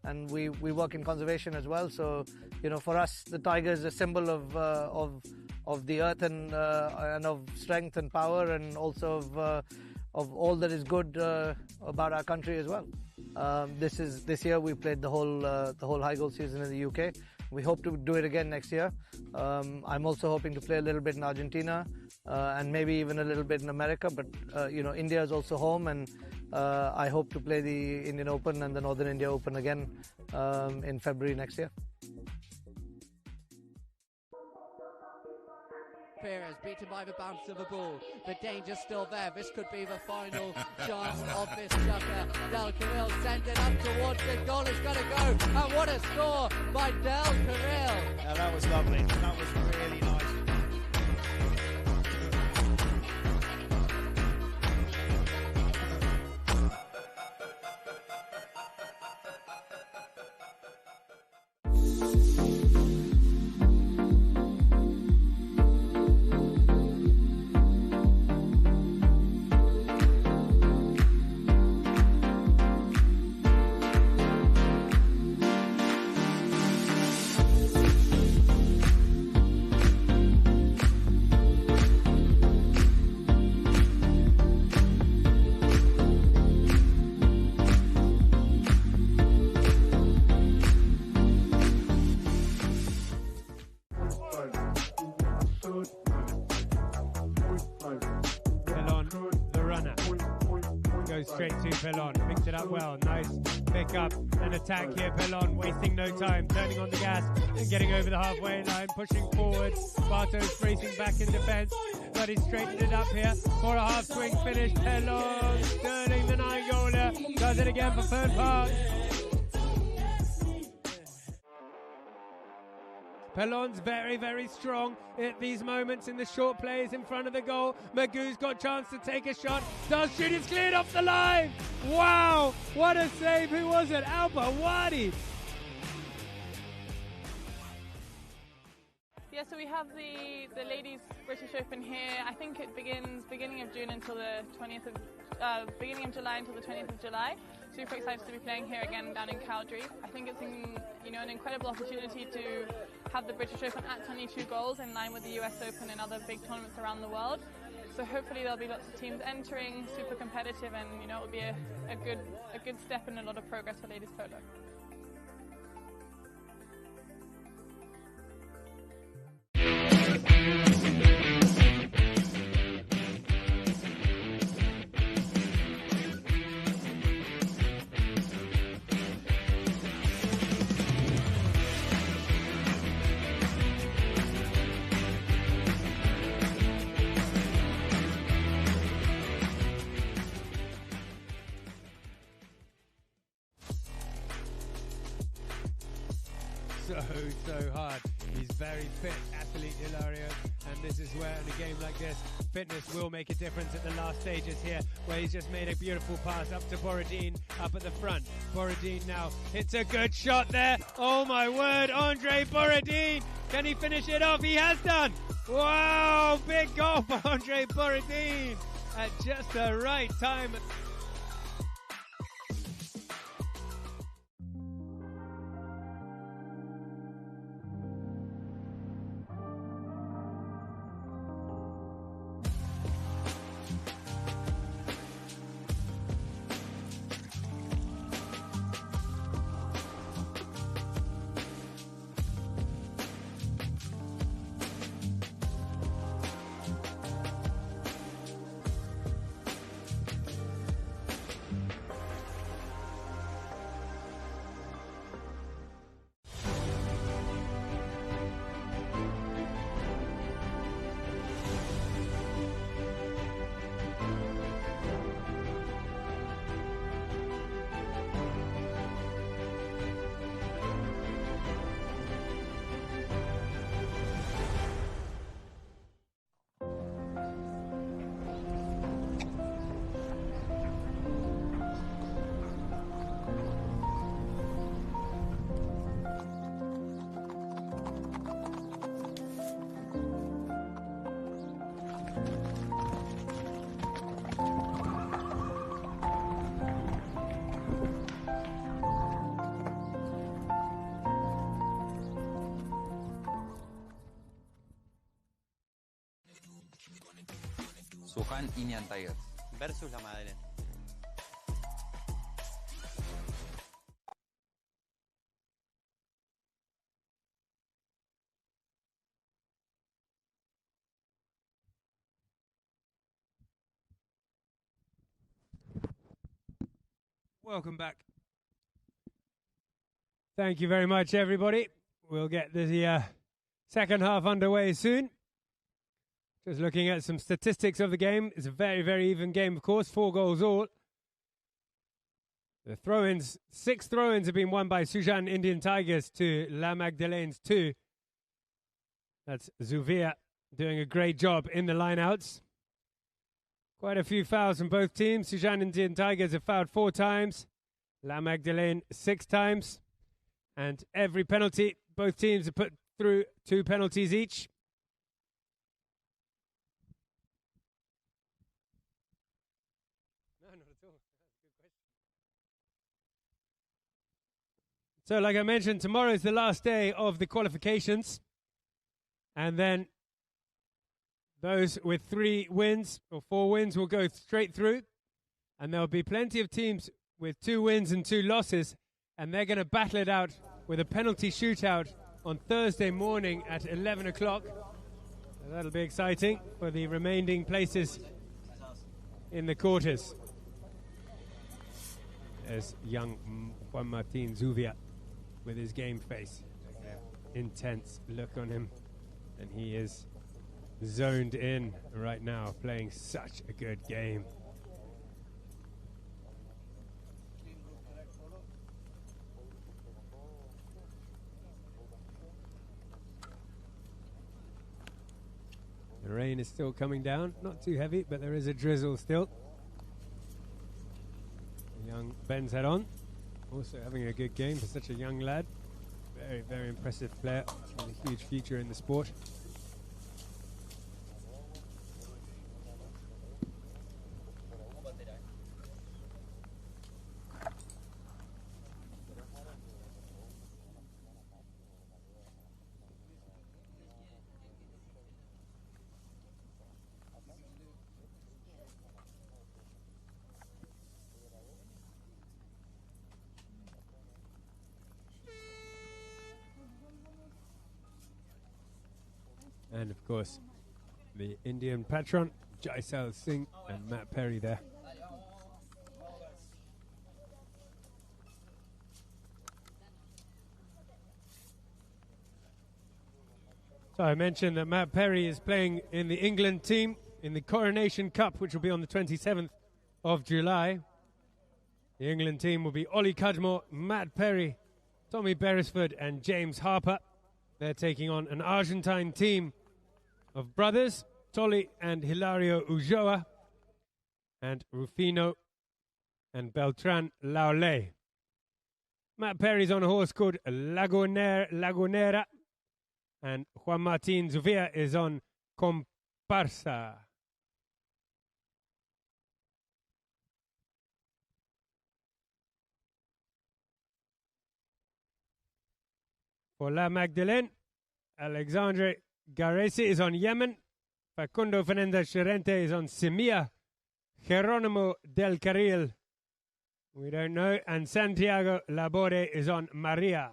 and we work in conservation as well. So, you know, for us, the tiger is a symbol of the earth and of strength and power, and also of all that is good about our country as well. This year we played the whole high goal season in the UK. We hope to do it again next year. I'm also hoping to play a little bit in Argentina and maybe even a little bit in America. But you know, India is also home, and I hope to play the Indian Open and the Northern India Open again in February next year.
Perez beaten by the bounce of the ball. The danger's still there. This could be the final chance of this chucker. Del Carril send it up towards the goal. It's going to go. And what a score by Del Carril.
Yeah, that was lovely. That was really nice.
Straight to Pelon, picked it up well, nice pick up and attack here. Pelon wasting no time, turning on the gas and getting over the halfway line, pushing forward. Bartos racing back in defence, but he straightened it up here for a half swing finish. Pelon turning the 9-goaler, does it again for Fern Park. Pelon's very, very strong at these moments in the short plays in front of the goal. Magoo's got a chance to take a shot. Does shoot, it's cleared off the line. Wow, what a save. Who was it? Alba Wadi.
Yeah, so we have the Ladies British Open here. I think it begins beginning of June until the 20th of beginning of July until the 20th of July. Super excited to be playing here again down in Cowdrey. I think it's an incredible opportunity to have the British Open at 22 goals in line with the US Open and other big tournaments around the world. So hopefully there'll be lots of teams entering, super competitive, and it will be a good step and a lot of progress for ladies polo.
so hard. He's very fit, athlete Hilario, and this is where in a game like this, fitness will make a difference at the last stages here, where he's just made a beautiful pass up to Borodin, up at the front. Borodin now hits a good shot there. Oh my word, Andre Borodin! Can he finish it off? He has done! Wow, big goal for Andre Borodin at just the right time.
Sujan Indian Tigers
versus la Magdeleine.
Welcome back. Thank you very much, everybody. We'll get the second half underway soon. Just looking at some statistics of the game. It's a very, very even game, of course. 4 goals all. The throw-ins, 6 throw-ins have been won by Sujan Indian Tigers to La Magdelene's 2. That's Zuvia doing a great job in the line-outs. Quite a few fouls from both teams. Sujan Indian Tigers have fouled 4 times. La Magdeleine 6 times. And every penalty, both teams have put through 2 penalties each. So, like I mentioned, tomorrow is the last day of the qualifications. And then those with 3 wins or 4 wins will go straight through. And there'll be plenty of teams with 2 wins and 2 losses. And they're going to battle it out with a penalty shootout on Thursday morning at 11 o'clock. So that'll be exciting for the remaining places in the quarters. There's young Juan Martin Zuvia with his game face. Intense look on him. And he is zoned in right now, playing such a good game. The rain is still coming down, not too heavy, but there is a drizzle still. Young Ben's head on, also having a good game for such a young lad. Very, very impressive player, with a huge future in the sport. And of course, the Indian patron, Jaisal Singh and Matt Perry there. So I mentioned that Matt Perry is playing in the England team in the Coronation Cup, which will be on the 27th of July. The England team will be Ollie Cudmore, Matt Perry, Tommy Beresford and James Harper. They're taking on an Argentine team of brothers, Tolly and Hilario Ulloa, and Rufino and Beltran Laole. Matt Perry's on a horse called Lagunera, and Juan Martin Zuvia is on Comparsa. For La Magdeleine, Alexandre Garesi is on Yemen, Facundo Fernandez Cherente is on Semilla, Geronimo del Carril, we don't know, and Santiago Laborde is on Maria.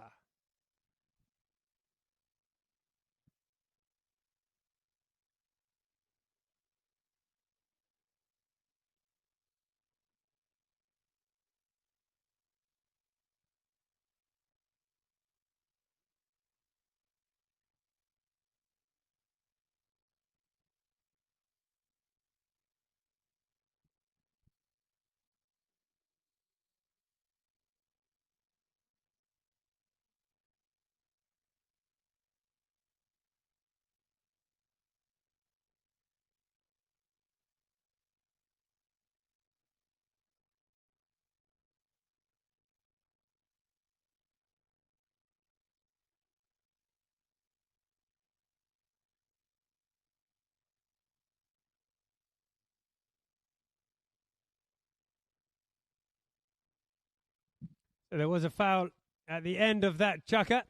So there was a foul at the end of that chukker.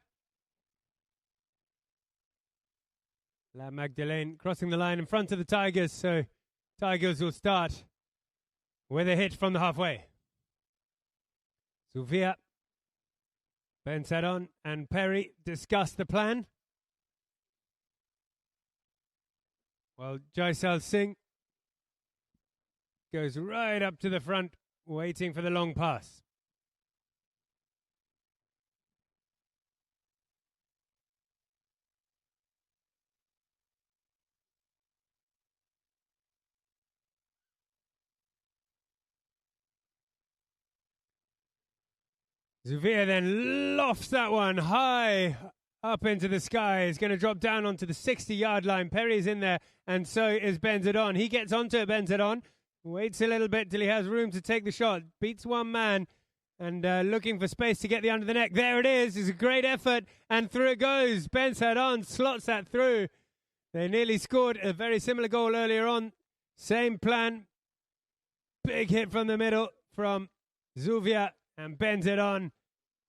La Magdeleine crossing the line in front of the Tigers, so Tigers will start with a hit from the halfway. Zuvia, Ben Sadon and Perry discuss the plan, while Jaisal Singh goes right up to the front, waiting for the long pass. Zuvia then lofts that one high up into the sky. It's going to drop down onto the 60-yard line. Perry's in there, and so is Benzadon. He gets onto it, Benzadon. Waits a little bit till he has room to take the shot. Beats one man and looking for space to get the under the neck. There it is. It's a great effort, and through it goes. Benzadon slots that through. They nearly scored a very similar goal earlier on. Same plan. Big hit from the middle from Zuvia. And Benzadon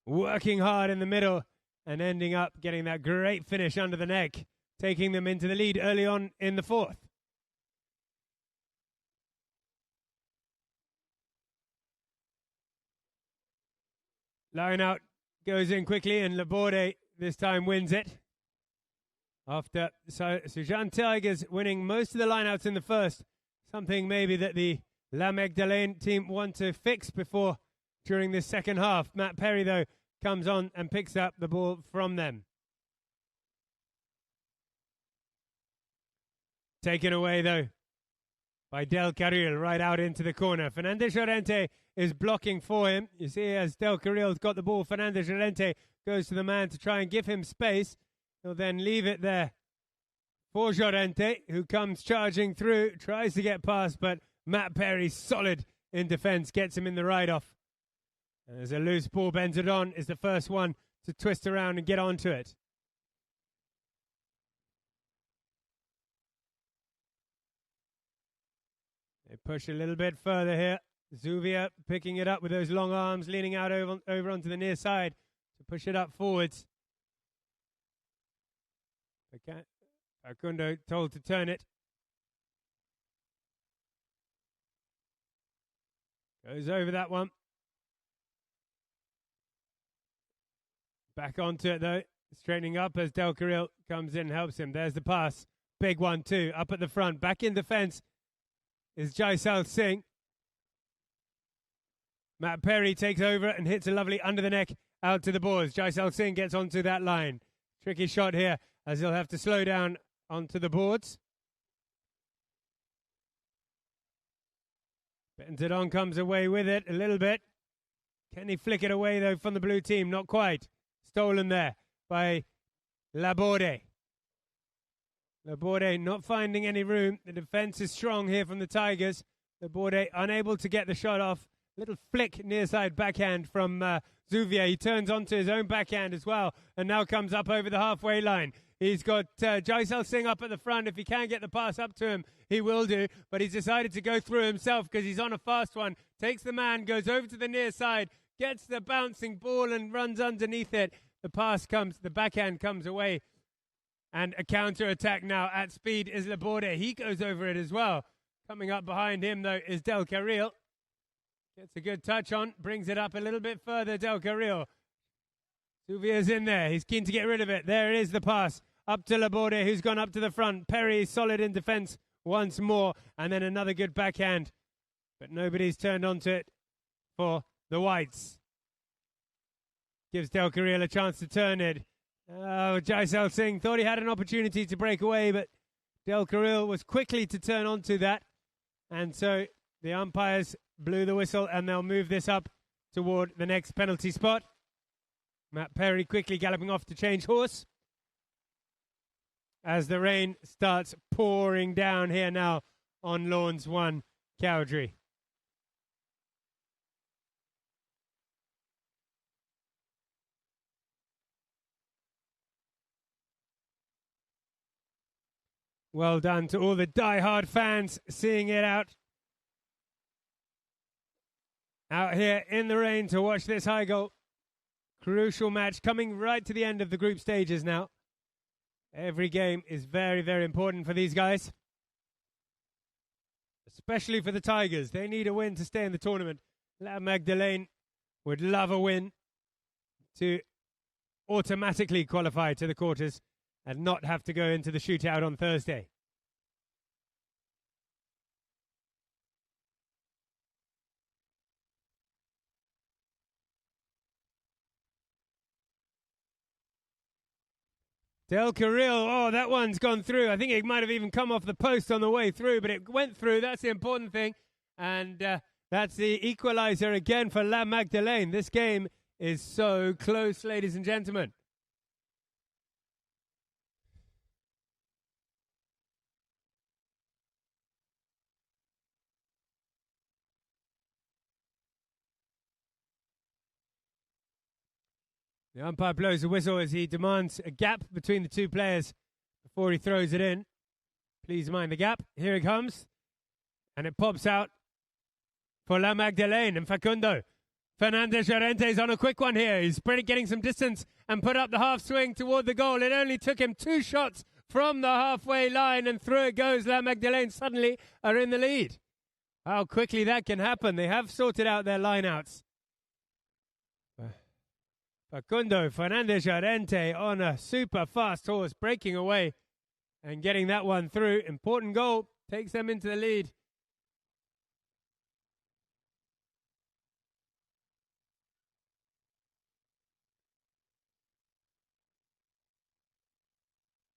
working hard in the middle and ending up getting that great finish under the neck, taking them into the lead early on in the fourth. Line out goes in quickly, and Laborde this time wins it. After Sujan Tigers winning most of the lineouts in the first, something maybe that the La Magdeleine team want to fix before during this second half. Matt Perry, though, comes on and picks up the ball from them. Taken away, though, by Del Carril right out into the corner. Fernandez Llorente is blocking for him. You see, as Del Carril's got the ball, Fernandez Llorente goes to the man to try and give him space. He'll then leave it there for Llorente, who comes charging through, tries to get past, but Matt Perry, solid in defense, gets him in the ride-off. And there's a loose ball. Benzadon is the first one to twist around and get onto it. They push a little bit further here. Zuvia picking it up with those long arms, leaning out over onto the near side to push it up forwards. Facundo told to turn it. Goes over that one. Back onto it, though. Straightening up as Del Carril comes in and helps him. There's the pass. Big one, too. Up at the front. Back in defense is Jaisal Singh. Matt Perry takes over and hits a lovely under the neck out to the boards. Jaisal Singh gets onto that line. Tricky shot here as he'll have to slow down onto the boards. Benzadon comes away with it a little bit. Can he flick it away, though, from the blue team? Not quite. stolen there by Laborde. Laborde not finding any room. The defense is strong here from the Tigers. Laborde unable to get the shot off. Little flick near side backhand from Zuvia. He turns onto his own backhand as well and now comes up over the halfway line. He's got Jaisal Singh up at the front. If he can get the pass up to him, he will do. But he's decided to go through himself because he's on a fast one. Takes the man, goes over to the near side, gets the bouncing ball and runs underneath it. The pass comes, the backhand comes away. And a counter-attack now at speed is Laborde. He goes over it as well. Coming up behind him, though, is Del Carril. Gets a good touch on, brings it up a little bit further, Del Carril. Zuvia's in there. He's keen to get rid of it. There it is, the pass. Up to Laborde, who's gone up to the front. Perry solid in defense once more. And then another good backhand. But nobody's turned onto it for the Whites. Gives Del Carril a chance to turn it. Oh, Jaisal Singh thought he had an opportunity to break away, but Del Carril was quickly to turn onto that. And so the umpires blew the whistle and they'll move this up toward the next penalty spot. Matt Perry quickly galloping off to change horse as the rain starts pouring down here now on Lawns 1, Cowdrey. Well done to all the die-hard fans seeing it out here in the rain to watch this high goal. Crucial match coming right to the end of the group stages now. Every game is very, very important for these guys. Especially for the Tigers. They need a win to stay in the tournament. La Magdeleine would love a win to automatically qualify to the quarters and not have to go into the shootout on Thursday. Del Carril, oh, that one's gone through. I think it might have even come off the post on the way through, but it went through. That's the important thing. And that's the equalizer again for La Magdeleine. This game is so close, ladies and gentlemen. The umpire blows the whistle as he demands a gap between the two players before he throws it in. Please mind the gap. Here it comes. And it pops out for La Magdeleine and Facundo. Fernandez Llorente is on a quick one here. He's getting some distance and put up the half swing toward the goal. It only took him 2 shots from the halfway line and through it goes. La Magdeleine suddenly are in the lead. How quickly that can happen. They have sorted out their lineouts. Facundo Fernandez Llorente on a super fast horse, breaking away and getting that one through. Important goal, takes them into the lead.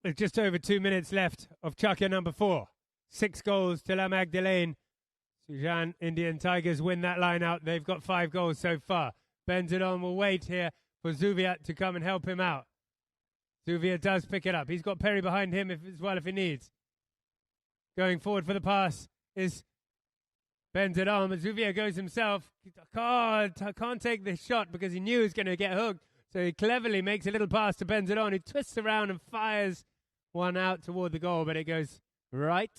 There's just over 2 minutes left of Chaka number 4. 6 goals to La Magdeleine. Sujan Indian Tigers win that line out. They've got 5 goals so far. Benzedon will wait here for Zuvia to come and help him out. Zuvia does pick it up. He's got Perry behind him as well if he needs. Going forward for the pass is Benzedon, but Zuvia goes himself. I can't take this shot because he knew he was going to get hooked. So he cleverly makes a little pass to Benzedon. He twists around and fires one out toward the goal, but it goes right.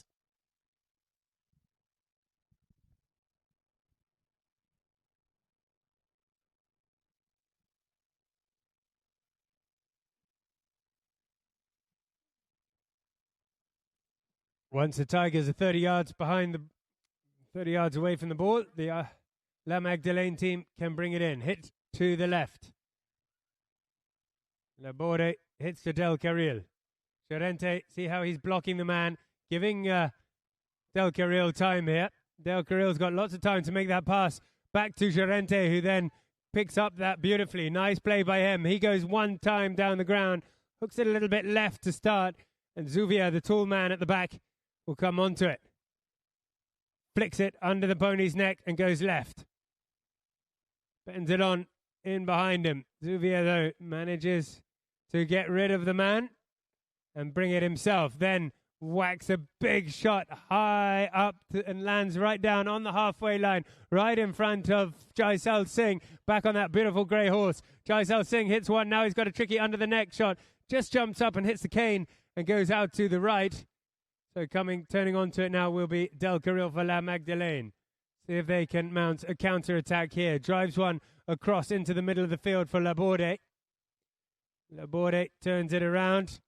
Once the Tigers are 30 yards behind 30 yards away from the ball, the La Magdeleine team can bring it in. Hit to the left. Laborde hits to Del Carril. Llorente, see how he's blocking the man, giving Del Carril time here. Del Carril's got lots of time to make that pass back to Llorente, who then picks up that beautifully. Nice play by him. He goes one time down the ground, hooks it a little bit left to start, and Zuvia, the tall man at the back, will come onto it. Flicks it under the pony's neck and goes left. Benzedon in behind him. Zuvia, though, manages to get rid of the man and bring it himself. Then whacks a big shot high up and lands right down on the halfway line, right in front of Jaisal Singh, back on that beautiful grey horse. Jaisal Singh hits one. Now he's got a tricky under the neck shot. Just jumps up and hits the cane and goes out to the right. So turning onto it now will be Del Carril for La Magdeleine. See if they can mount a counter-attack here. Drives one across into the middle of the field for Laborde. Laborde turns it around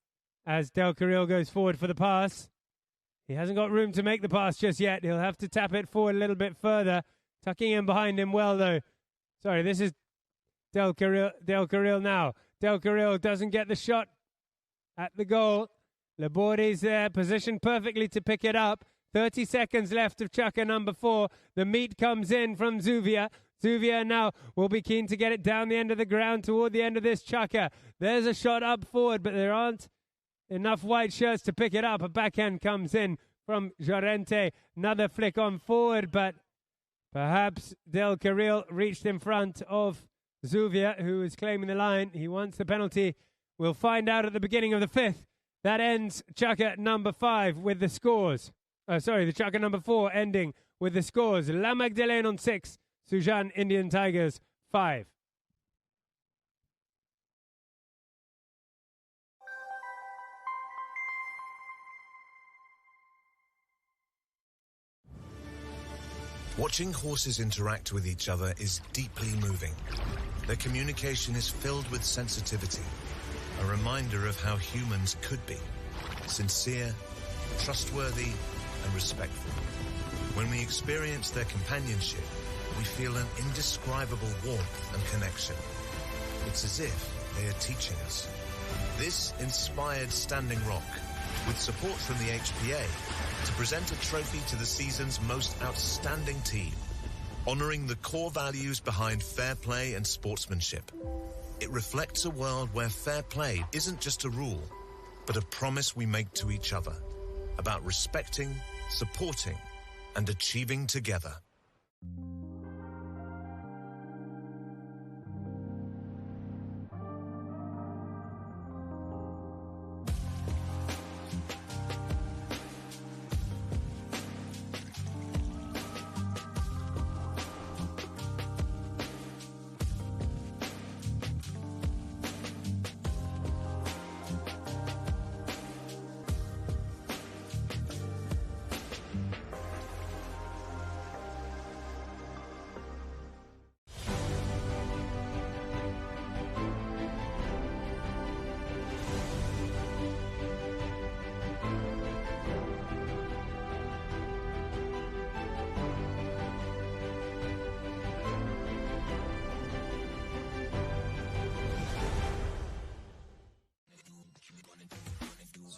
as Del Carril goes forward for the pass. He hasn't got room to make the pass just yet. He'll have to tap it forward a little bit further. Tucking in behind him well, though. Sorry, this is Del Carril now. Del Carril doesn't get the shot at the goal. Laborde's there, positioned perfectly to pick it up. 30 seconds left of Chaka number 4. The meat comes in from Zuvia. Zuvia now will be keen to get it down the end of the ground toward the end of this Chaka. There's a shot up forward, but there aren't enough white shirts to pick it up. A backhand comes in from Llorente. Another flick on forward, but perhaps Del Carril reached in front of Zuvia, who is claiming the line. He wants the penalty. We'll find out at the beginning of the 5th. That ends Chaka number 5 with the scores. The Chaka number 4 ending with the scores. La Magdeleine on 6, Sujan Indian Tigers 5.
Watching horses interact with each other is deeply moving. Their communication is filled with sensitivity, a reminder of how humans could be: sincere, trustworthy, and respectful. When we experience their companionship, we feel an indescribable warmth and connection. It's as if they are teaching us. This inspired Standing Rock, with support from the HPA, to present a trophy to the season's most outstanding team, honoring the core values behind fair play and sportsmanship. It reflects a world where fair play isn't just a rule, but a promise we make to each other about respecting, supporting, and achieving together.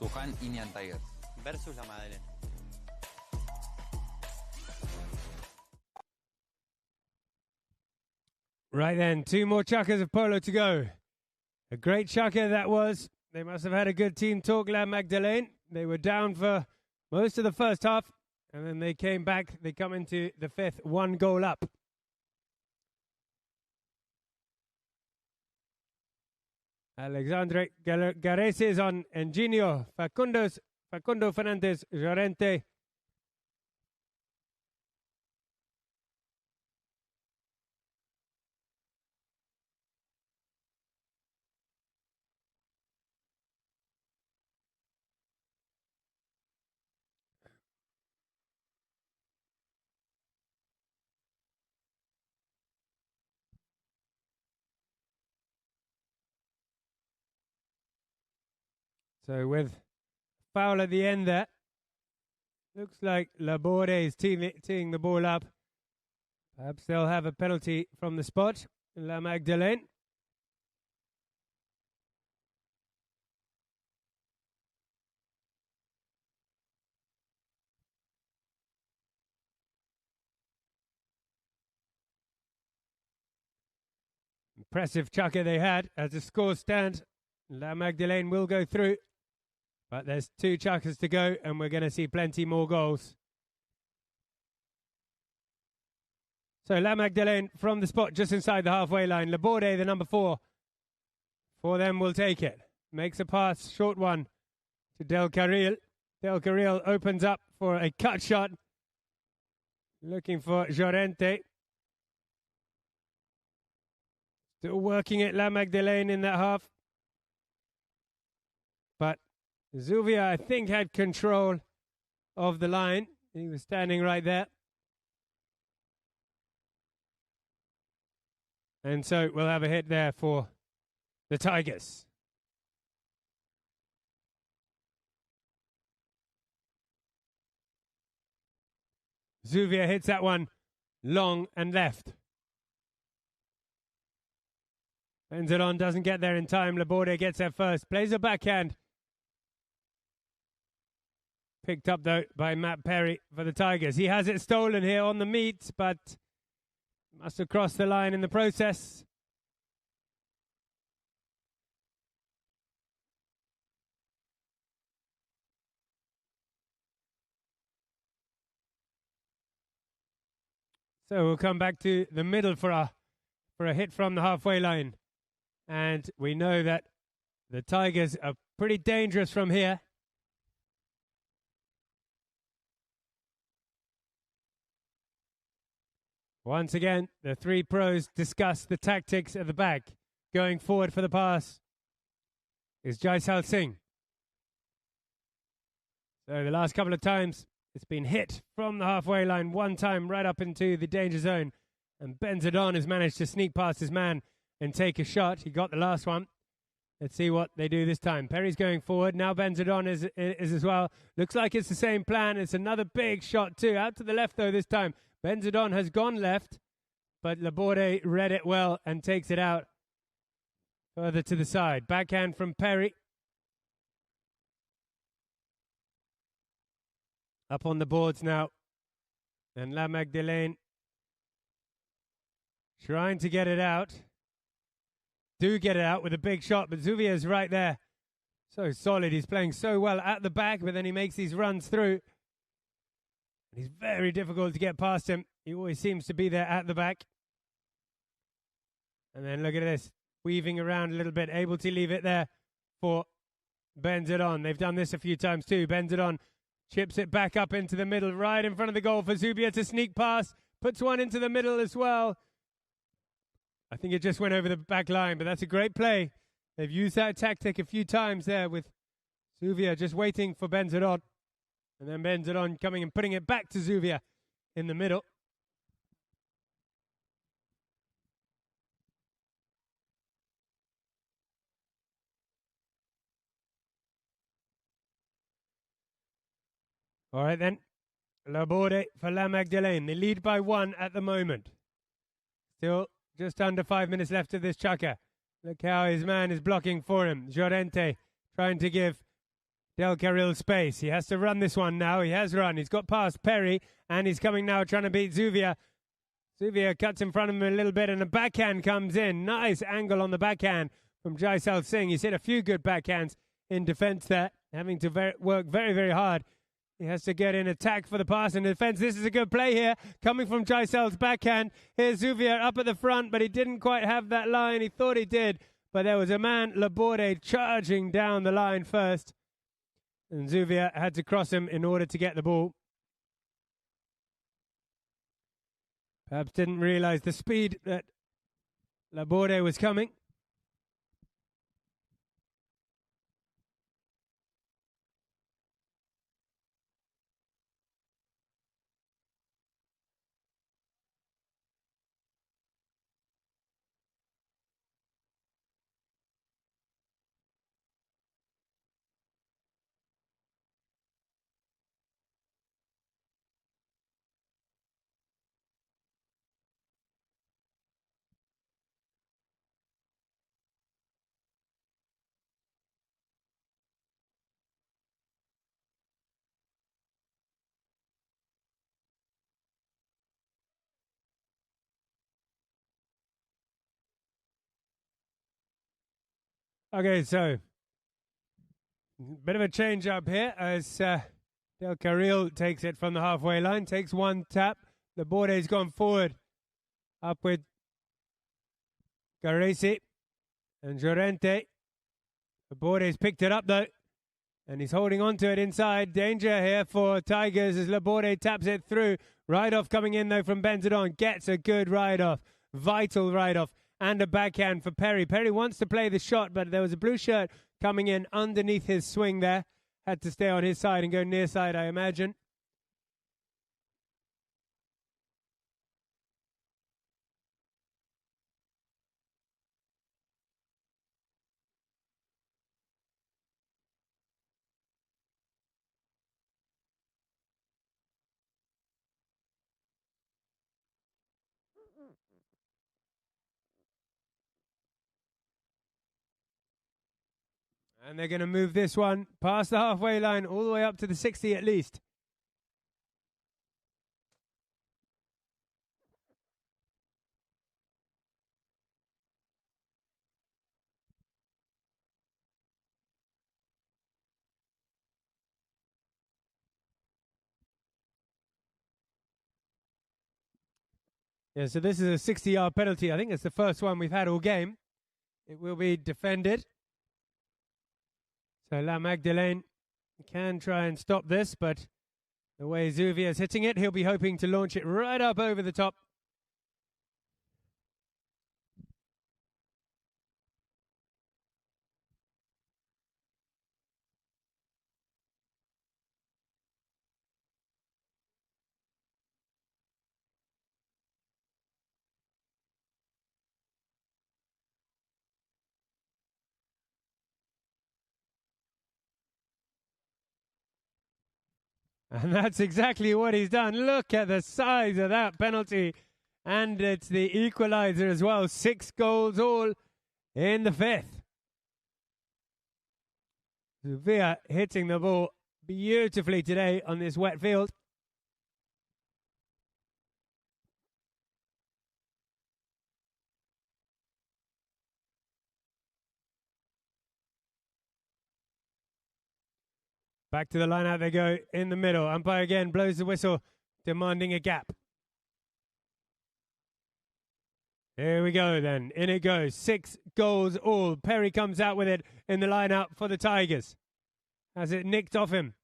Sujan Indian Tigers
versus la Magdeleine.
Right then, 2 more Chakas of polo to go. A great Chaka that was. They must have had a good team talk, La Magdeleine. They were down for most of the first half, and then they came back. They come into the 5th, 1 goal up. Alexandre Gareses on Enginio. Facundo Fernandez Llorente. So with foul at the end there, looks like Laborde is teeing the ball up. Perhaps they'll have a penalty from the spot. La Magdeleine. Impressive Chaka they had as the score stands. La Magdeleine will go through. But there's 2 Chakas to go, and we're going to see plenty more goals. So La Magdeleine from the spot just inside the halfway line. Laborde, the number 4, for them will take it. Makes a pass, short one, to Del Carril. Del Carril opens up for a cut shot. Looking for Llorente. Still working at La Magdeleine in that half. But Zuvia, I think, had control of the line. He was standing right there. And so we'll have a hit there for the Tigers. Zuvia hits that one long and left. Benzedon doesn't get there in time. Laborde gets there first. Plays a backhand. Picked up, though, by Matt Perry for the Tigers. He has it stolen here on the meet, but must have crossed the line in the process. So we'll come back to the middle for a hit from the halfway line. And we know that the Tigers are pretty dangerous from here. Once again, the three pros discuss the tactics at the back. Going forward for the pass is Jaisal Singh. So the last couple of times, it's been hit from the halfway line, one time right up into the danger zone. And Benzedon has managed to sneak past his man and take a shot. He got the last one. Let's see what they do this time. Perry's going forward. Now Benzedon is as well. Looks like it's the same plan. It's another big shot too. Out to the left, though, this time. Benzedon has gone left, but Laborde read it well and takes it out further to the side. Backhand from Perry. Up on the boards now. And La Magdeleine trying to get it out. Do get it out with a big shot, but Zuvia's right there. So solid. He's playing so well at the back, but then he makes these runs through. He's very difficult to get past him. He always seems to be there at the back. And then look at this. Weaving around a little bit. Able to leave it there for Benzedon. They've done this a few times too. Benzedon chips it back up into the middle, right in front of the goal for Zubia to sneak past. Puts one into the middle as well. I think it just went over the back line, but that's a great play. They've used that tactic a few times there with Zuvia just waiting for Benzedon. And then Benzedon coming and putting it back to Zuvia in the middle. All right then. Laborde for La Magdeleine. They lead by 1 at the moment. Still just under 5 minutes left of this chukker. Look how his man is blocking for him. Llorente trying to give Del Carril space. He has to run this one now. He has run. He's got past Perry, and he's coming now trying to beat Zuvia. Zuvia cuts in front of him a little bit, and a backhand comes in. Nice angle on the backhand from Jaisal Singh. He's hit a few good backhands in defense there, having to work very, very hard. He has to get in attack for the pass and defense. This is a good play here, coming from Jaisal's backhand. Here's Zuvia up at the front, but he didn't quite have that line. He thought he did, but there was a man, Laborde, charging down the line first. And Zuvia had to cross him in order to get the ball. Perhaps didn't realize the speed that Laborde was coming. Okay, so bit of a change up here as Del Carril takes it from the halfway line, takes one tap. Laborde's gone forward Up with Caresi and Llorente. Laborde's picked it up though, and he's holding on to it inside. Danger here for Tigers as Laborde taps it through. Ride-off coming in though from Benzedon. Gets a good ride-off. Vital ride-off. And a backhand for Perry. Perry wants to play the shot, but there was a blue shirt coming in underneath his swing there. Had to stay on his side and go near side, I imagine. And they're going to move this one past the halfway line, all the way up to the 60 at least. Yeah, so this is a 60-yard penalty. I think it's the first one we've had all game. It will be defended. So La Magdeleine can try and stop this, but the way Zuvia is hitting it, he'll be hoping to launch it right up over the top. And that's exactly what he's done. Look at the size of that penalty. And it's the equalizer as well. 6 goals all in the 5th. Zuvia hitting the ball beautifully today on this wet field. Back to the line out they go in the middle. Umpire again blows the whistle, demanding a gap. Here we go then. In it goes. 6 goals all. Perry comes out with it in the line out for the Tigers. Has it nicked off him.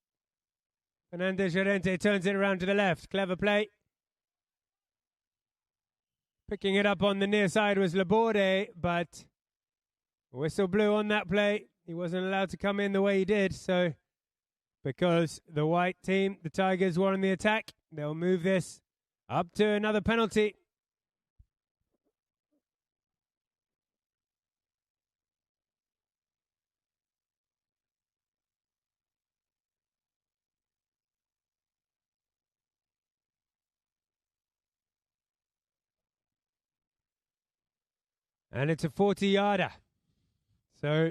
Fernandez Llorente turns it around to the left. Clever play. Picking it up on the near side was Laborde, but whistle blew on that play. He wasn't allowed to come in the way he did, so because the white team, the Tigers, were on the attack, they'll move this up to another penalty. And it's a 40-yarder. So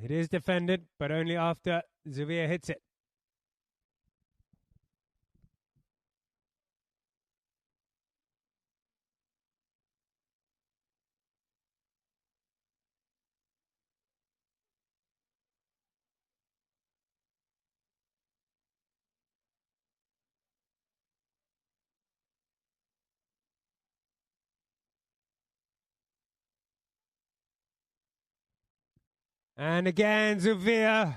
it is defended, but only after Zuvia hits it. And again, Zuvia,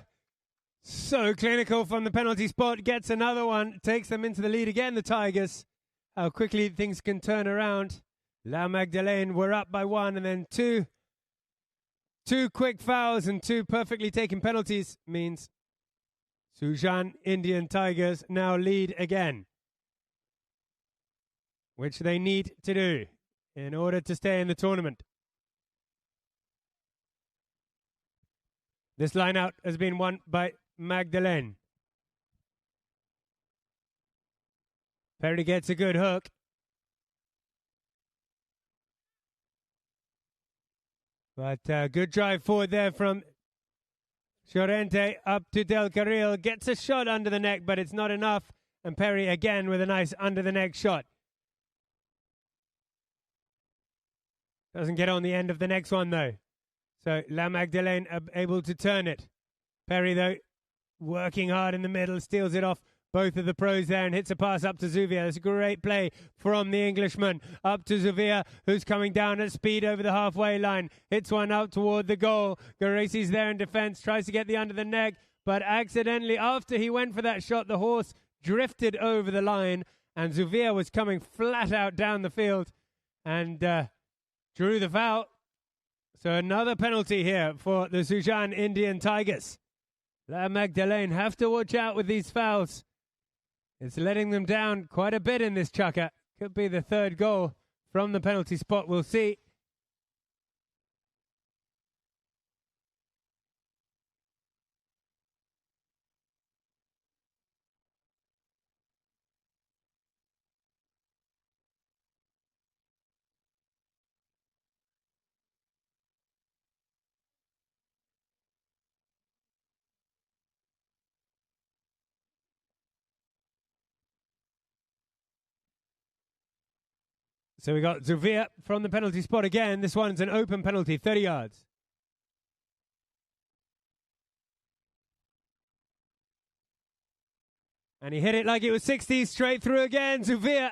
so clinical from the penalty spot, gets another one, takes them into the lead again, the Tigers. How quickly things can turn around. La Magdeleine were up by 1, and then two quick fouls and 2 perfectly taken penalties means Sujan Indian Tigers now lead again, which they need to do in order to stay in the tournament. This line out has been won by Magdeleine. Perry gets a good hook. But good drive forward there from Llorente up to Del Carril. Gets a shot under the neck, but it's not enough. And Perry again with a nice under the neck shot. Doesn't get on the end of the next one though. So La Magdeleine able to turn it. Perry, though, working hard in the middle, steals it off both of the pros there and hits a pass up to Zuvia. It's a great play from the Englishman. Up to Zuvia, who's coming down at speed over the halfway line. Hits one up toward the goal. Garesi's there in defense, tries to get the under the neck, but accidentally, after he went for that shot, the horse drifted over the line, and Zuvia was coming flat out down the field and drew the foul. So another penalty here for the Sujan Indian Tigers. La Magdeleine have to watch out with these fouls. It's letting them down quite a bit in this chukker. Could be the third goal from the penalty spot. We'll see. So we got Zuvia from the penalty spot again. This one's an open penalty, 30 yards. And he hit it like it was 60, straight through again. Zuvia.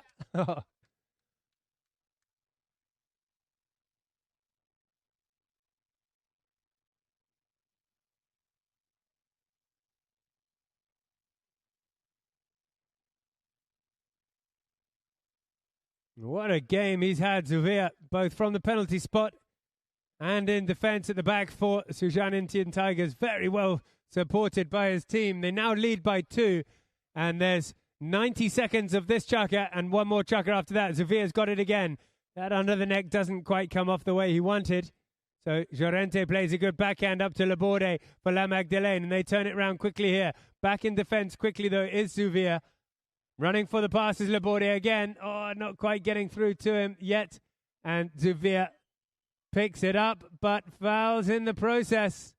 What a game he's had, Zuvia, both from the penalty spot and in defence at the back for Sujan Indian Tigers. Very well supported by his team. They now lead by 2, and there's 90 seconds of this chukker and one more chukker after that. Zuvia's got it again. That under the neck doesn't quite come off the way he wanted. So Llorente plays a good backhand up to Laborde for La Magdeleine, and they turn it round quickly here. Back in defence quickly, though, is Zuvia. Running for the pass is Laborde again. Oh, not quite getting through to him yet. And Zuvia picks it up, but fouls in the process.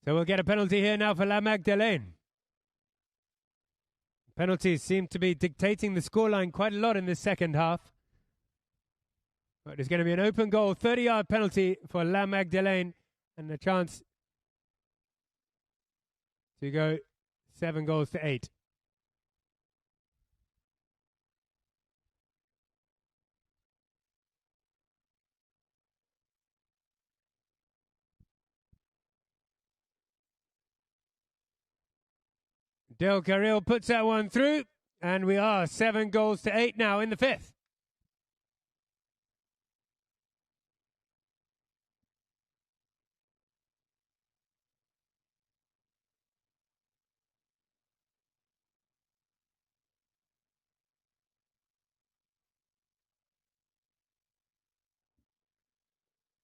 So we'll get a penalty here now for La Magdeleine. Penalties seem to be dictating the scoreline quite a lot in this second half. But there's going to be an open goal, 30-yard penalty for La Magdeleine, and a chance to go 7-8. Del Carril puts that one through, and we are 7-8 now in the fifth.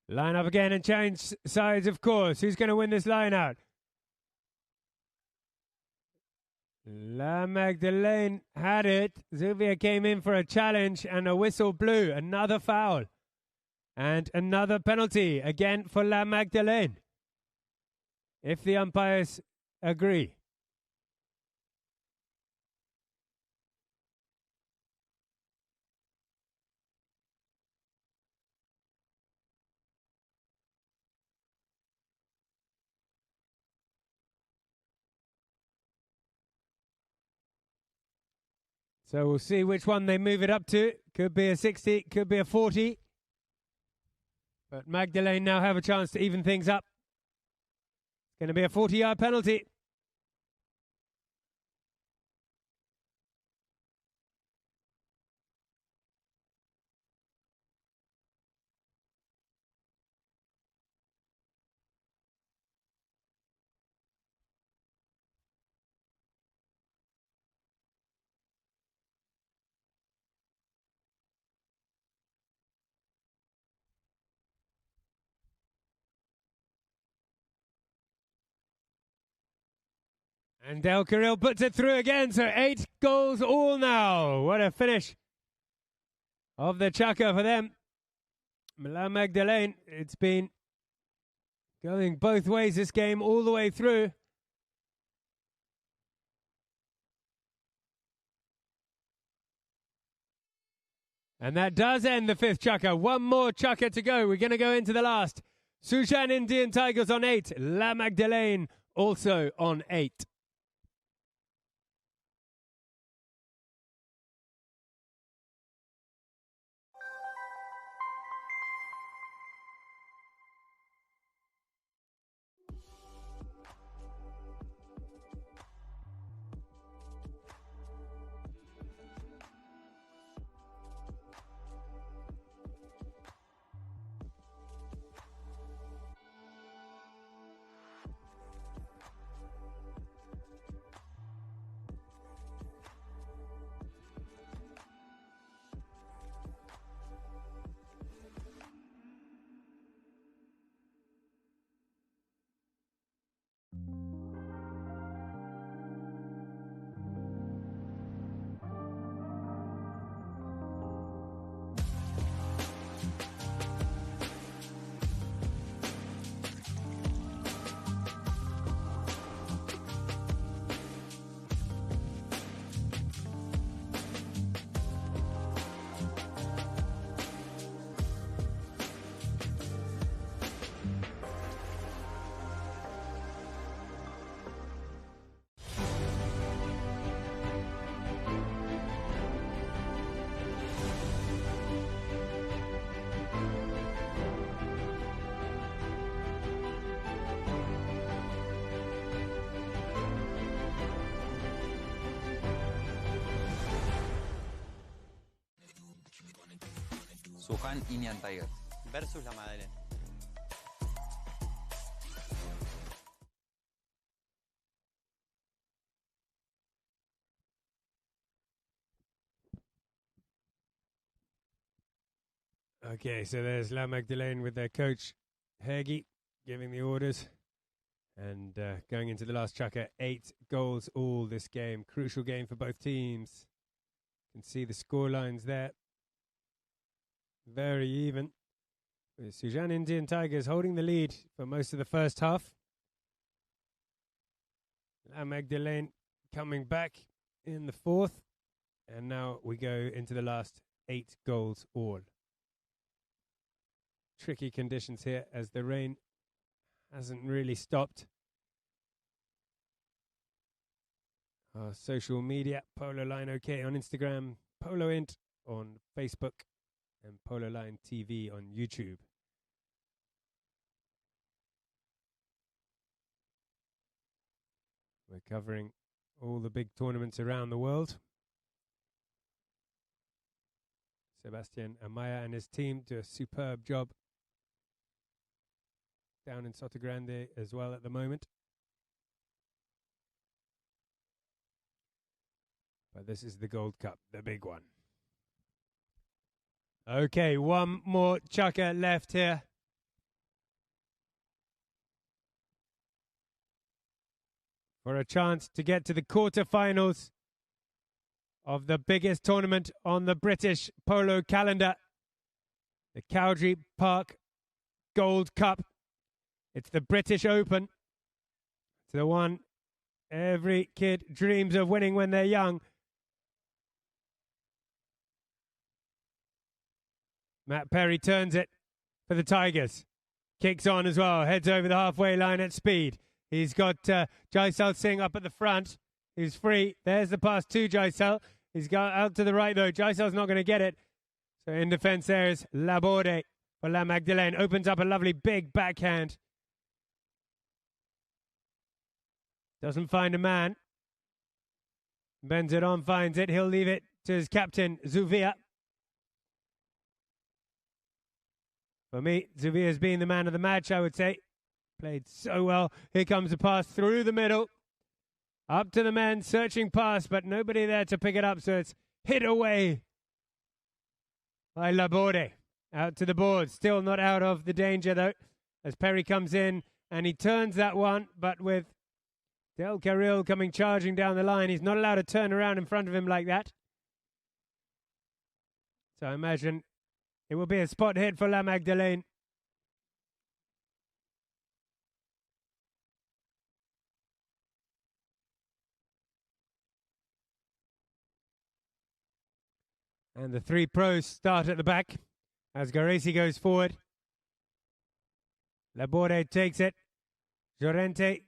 Line up again and change sides, of course. Who's going to win this line out? La Magdeleine had it. Zuvia came in for a challenge and a whistle blew. Another foul. And another penalty, again for La Magdeleine, if the umpires agree. So we'll see which one they move it up to. Could be a 60, could be a 40. But Magdeleine now have a chance to even things up. It's going to be a 40-yard penalty. And Del Carril puts it through again, so 8 goals all now. What a finish of the chukker for them. La Magdeleine, it's been going both ways this game all the way through. And that does end the fifth chukker. One more chukker to go. We're going to go into the last. Sujan Indian Tigers on 8. La Magdeleine also on 8.
Sujan Indian Tigers
versus la Magdeleine.
Okay, so there's La Magdeleine with their coach, Hergy, giving the orders. And going into the last chukker, 8 goals all this game. Crucial game for both teams. You can see the score lines there. Very even. With Sujan Indian Tigers holding the lead for most of the first half. La Magdeleine coming back in the fourth. And now we go into the last 8 goals all. Tricky conditions here as the rain hasn't really stopped. Our social media, Polo Line OK on Instagram, Polo Int on Facebook, and Polo Line TV on YouTube. We're covering all the big tournaments around the world. Sebastian Amaya and his team do a superb job down in Sotogrande as well at the moment. But this is the Gold Cup, the big one. Okay, one more chukker left here. For a chance to get to the quarterfinals of the biggest tournament on the British polo calendar, the Cowdrey Park Gold Cup. It's the British Open. It's the one every kid dreams of winning when they're young. Matt Perry turns it for the Tigers. Kicks on as well. Heads over the halfway line at speed. He's got Jaisal Singh up at the front. He's free. There's the pass to Jaisal. He's got out to the right though. Jaisal's not going to get it. So in defense there is Laborde for La Magdeleine. Opens up a lovely big backhand. Doesn't find a man. Bends it on, finds it. He'll leave it to his captain, Zuvia. For me, Zuvia's been the man of the match, I would say. Played so well. Here comes a pass through the middle. Up to the man, searching pass, but nobody there to pick it up, so it's hit away by Laborde. Out to the board. Still not out of the danger, though, as Perry comes in, and he turns that one, but with Del Carril coming charging down the line. He's not allowed to turn around in front of him like that. So I imagine it will be a spot hit for La Magdeleine. And the three pros start at the back as Garesi goes forward. Laborde takes it. Llorente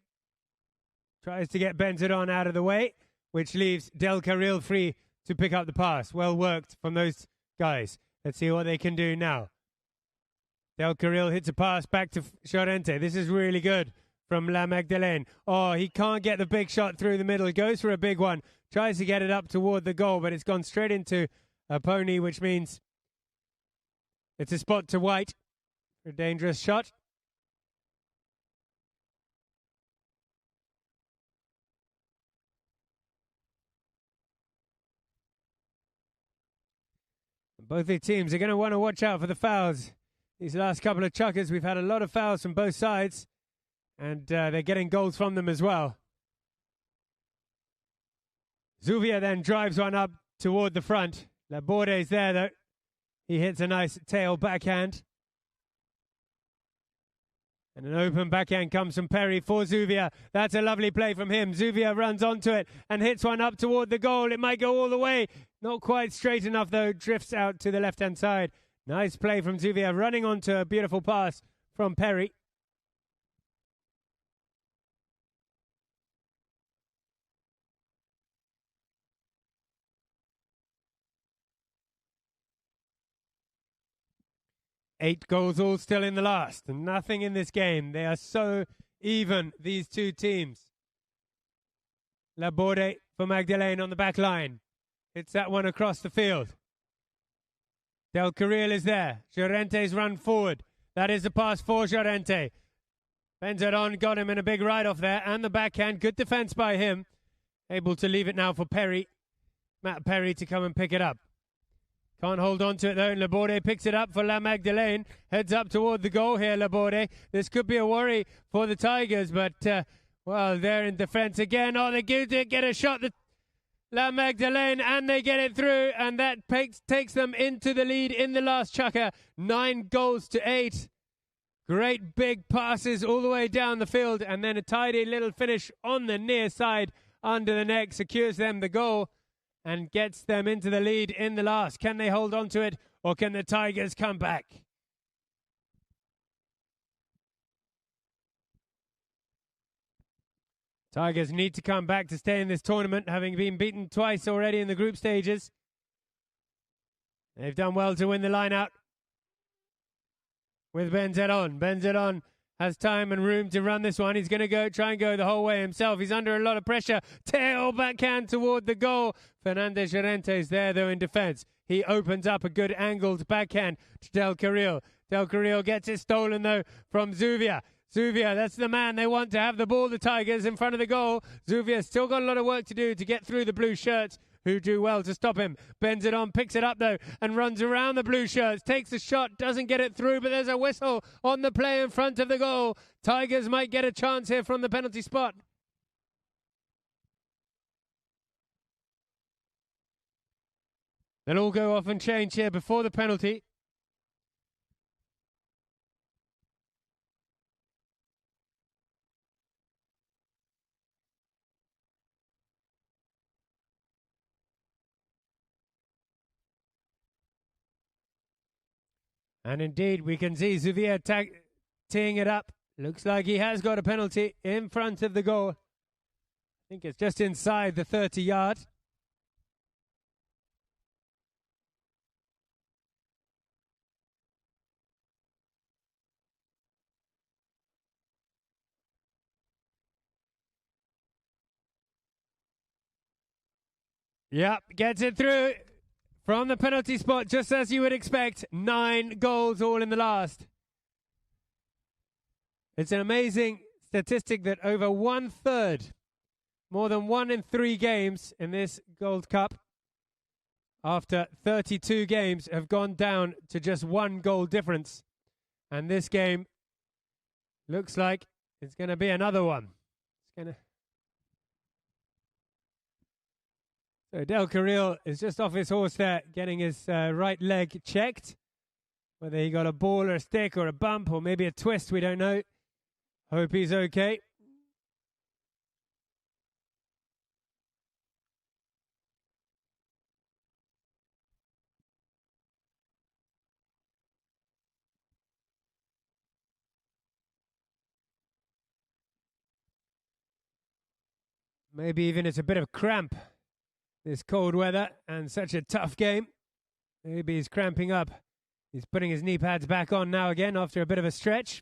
tries to get Benzedon out of the way, which leaves Del Carril free to pick up the pass. Well worked from those guys. Let's see what they can do now. Del Carril hits a pass back to Llorente. This is really good from La Magdeleine. Oh, he can't get the big shot through the middle. He goes for a big one. Tries to get it up toward the goal, but it's gone straight into a pony, which means it's a spot to White for a dangerous shot. Both the teams are going to want to watch out for the fouls. These last couple of chukkers, we've had a lot of fouls from both sides, and they're getting goals from them as well. Zuvia then drives one up toward the front. Laborde is there, though. He hits a nice tail backhand. And an open backhand comes from Perry for Zuvia. That's a lovely play from him. Zuvia runs onto it and hits one up toward the goal. It might go all the way. Not quite straight enough, though. Drifts out to the left-hand side. Nice play from Zuvia, running onto a beautiful pass from Perry. Eight goals all still in the last. Nothing in this game. They are so even, these two teams. Laborde for Magdeleine on the back line. Hits that one across the field. Del Carril is there. Llorente's run forward. That is the pass for Llorente. Benzedon got him in a big ride-off there. And the backhand. Good defense by him. Able to leave it now for Perry. Matt Perry to come and pick it up. Can't hold on to it though. Laborde picks it up for La Magdeleine. Heads up toward the goal here, Laborde. This could be a worry for the Tigers, but, well, they're in defense again. Oh, they get a shot, La Magdeleine, and they get it through, and that takes them into the lead in the last chukker. 9-8. Great big passes all the way down the field, and then a tidy little finish on the near side under the neck secures them the goal and gets them into the lead in the last. Can they hold on to it, or can the Tigers come back? Tigers need to come back to stay in this tournament, having been beaten twice already in the group stages. They've done well to win the line-out with Benzedon. Benzedon has time and room to run this one. He's going to try and go the whole way himself. He's under a lot of pressure. Tail backhand toward the goal. Fernandez Llorente is there, though, in defense. He opens up a good angled backhand to Del Carril. Del Carril gets it stolen, though, from Zuvia. Zuvia, that's the man. They want to have the ball, the Tigers, in front of the goal. Zuvia still got a lot of work to do to get through the blue shirts, who do well to stop him. Benzedon picks it up, though, and runs around the blue shirts. Takes a shot, doesn't get it through, but there's a whistle on the play in front of the goal. Tigers might get a chance here from the penalty spot. They'll all go off and change here before the penalty. And indeed, we can see Zuvia teeing it up. Looks like he has got a penalty in front of the goal. I think it's just inside the 30-yard. Yep, gets it through. From the penalty spot, just as you would expect, 9 goals all in the last. It's an amazing statistic that over 1/3, more than 1 in 3 games in this Gold Cup, after 32 games, have gone down to just 1 goal difference. And this game looks like it's going to be another one. So Del Carril is just off his horse there, getting his right leg checked. Whether he got a ball or a stick or a bump or maybe a twist, we don't know. Hope he's okay. Maybe even it's a bit of cramp, this cold weather and such a tough game. Maybe he's cramping up. He's putting his knee pads back on now again after a bit of a stretch.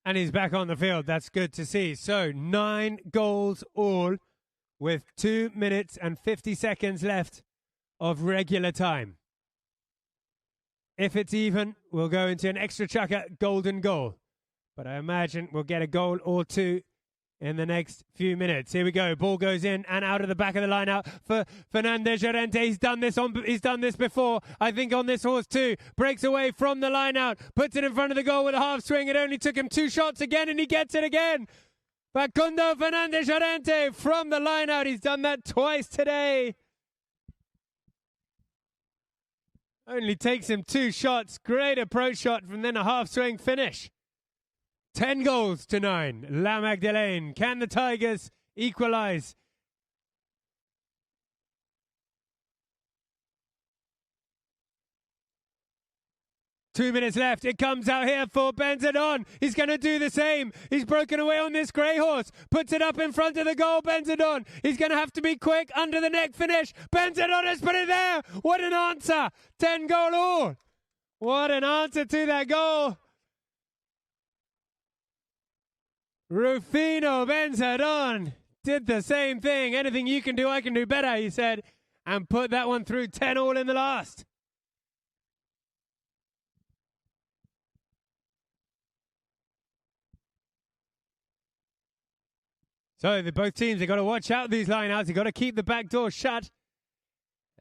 And he's back on the field. That's good to see. So 9 goals all with 2 minutes and 50 seconds left of regular time. If it's even, we'll go into an extra chucker golden goal. But I imagine we'll get a goal or two in the next few minutes. Here we go. Ball goes in and out of the back of the line out for Fernandez Llorente. He's done this before. I think on this horse too. Breaks away from the line out. Puts it in front of the goal with a half swing. It only took him 2 shots again and he gets it again. Facundo Fernandez Llorente from the line out. He's done that twice today. Only takes him 2 shots. Great approach shot from then a half swing finish. 10 goals to 9. La Magdeleine. Can the Tigers equalize? Two minutes left. It comes out here for Benzadon. He's going to do the same. He's broken away on this grey horse. Puts it up in front of the goal. Benzadon. He's going to have to be quick. Under the neck finish. Benzadon has put it there. What an answer. 10 goal all. What an answer to that goal. Rufino Benzadon did the same thing. Anything you can do, I can do better, he said. And put that one through. 10 all in the last. So both teams, they've got to watch out these lineouts. They've got to keep the back door shut.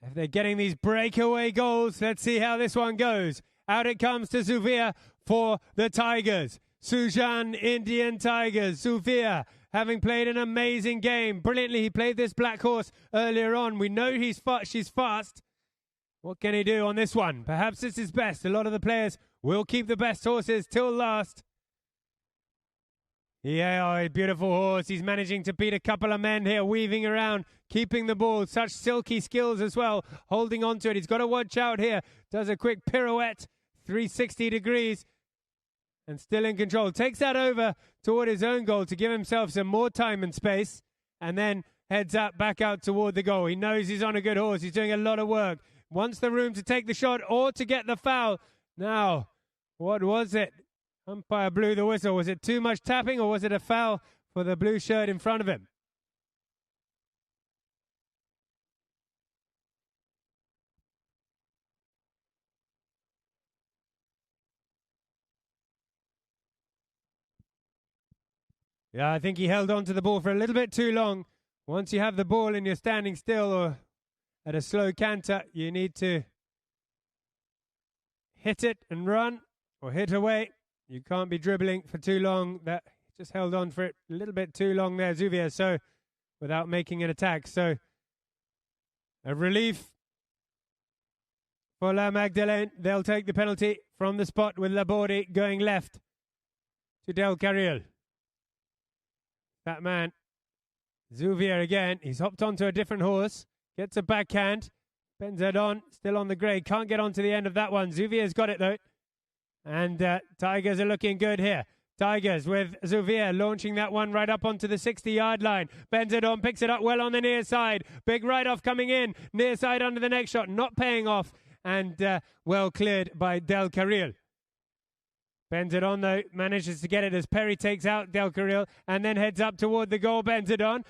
If they're getting these breakaway goals, let's see how this one goes. Out it comes to Zuvia for the Tigers. Sujan, Indian Tigers. Zuvia, having played an amazing game. Brilliantly, he played this black horse earlier on. We know she's fast. What can he do on this one? Perhaps it's his best. A lot of the players will keep the best horses till last. Yeah, beautiful horse. He's managing to beat a couple of men here, weaving around, keeping the ball. Such silky skills as well, holding on to it. He's got to watch out here. Does a quick pirouette, 360 degrees, and still in control. Takes that over toward his own goal to give himself some more time and space, and then heads up back out toward the goal. He knows he's on a good horse. He's doing a lot of work. Wants the room to take the shot or to get the foul. Now, what was it? Umpire blew the whistle. Was it too much tapping or was it a foul for the blue shirt in front of him? Yeah, I think he held on to the ball for a little bit too long. Once you have the ball and you're standing still or at a slow canter, you need to hit it and run or hit away. You can't be dribbling for too long. That just held on for it a little bit too long there, Zuvia, so without making an attack. So a relief for La Magdeleine. They'll take the penalty from the spot with Laborde going left to Del Carril. That man, Zuvia again. He's hopped onto a different horse. Gets a backhand. Benzadon still on the grey. Can't get onto the end of that one. Zuvia's got it though. And Tigers are looking good here. Tigers with Zuvia launching that one right up onto the 60-yard line. Benzadon picks it up well on the near side. Big write-off coming in. Near side under the next shot. Not paying off. And well cleared by Del Carril. Bends it on, though, manages to get it as Perry takes out Del Carril and then heads up toward the goal. Bends it on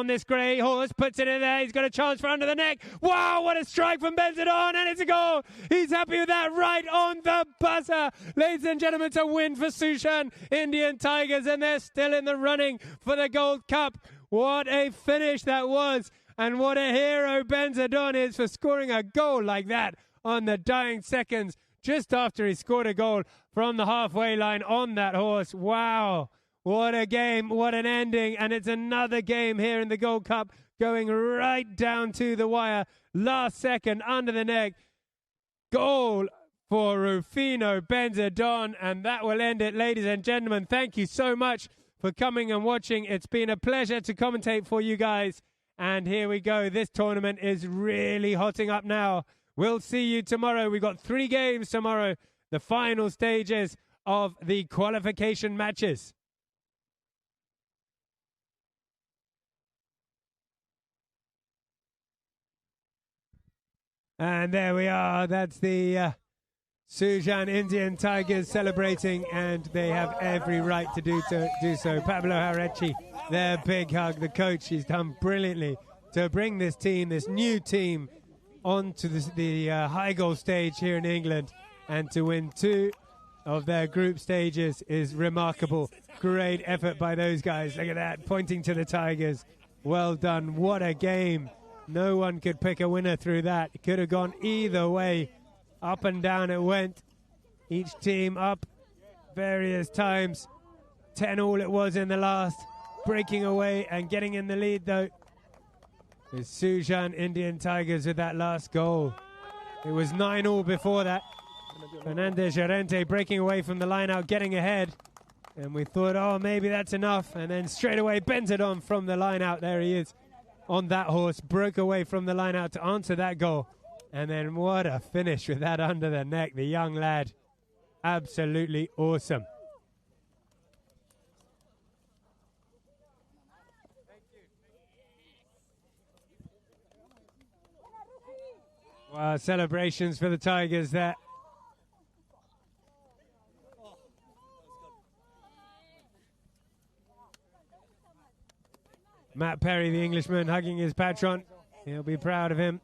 this grey horse, puts it in there. He's got a chance for under the neck. Wow, what a strike from Benzedon, and it's a goal. He's happy with that, right on the buzzer. Ladies and gentlemen, it's a win for Sujan Indian Tigers, and they're still in the running for the Gold Cup. What a finish that was, and what a hero Benzedon is for scoring a goal like that on the dying seconds, just after he scored a goal from the halfway line on that horse. Wow, what a game, what an ending. And it's another game here in the Gold Cup going right down to the wire. Last second, under the neck. Goal for Rufino Benzedon. And that will end it, ladies and gentlemen. Thank you so much for coming and watching. It's been a pleasure to commentate for you guys. And here we go. This tournament is really hotting up now. We'll see you tomorrow. We've got 3 games tomorrow, the final stages of the qualification matches. And there we are. That's the Sujan Indian Tigers celebrating, and they have every right to do so. Pablo Harechi, their big hug. The coach, he's done brilliantly to bring this team, this new team, onto the high goal stage here in England, and to win 2 of their group stages is remarkable. Great effort by those guys. Look at that, pointing to the Tigers. Well done. What a game. No one could pick a winner through that. It could have gone either way. Up and down it went. Each team up various times. 10-all it was in the last. Breaking away and getting in the lead, though, with Sujan Indian Tigers with that last goal. It was 9-all before that. Fernandez Llorente breaking away from the line out, getting ahead. And we thought, oh, maybe that's enough. And then straight away, Benzedon from the line out. There he is on that horse. Broke away from the line out to answer that goal. And then what a finish with that under the neck. The young lad, absolutely awesome. Wow, celebrations for the Tigers there. Matt Perry, the Englishman, hugging his patron. He'll be proud of him.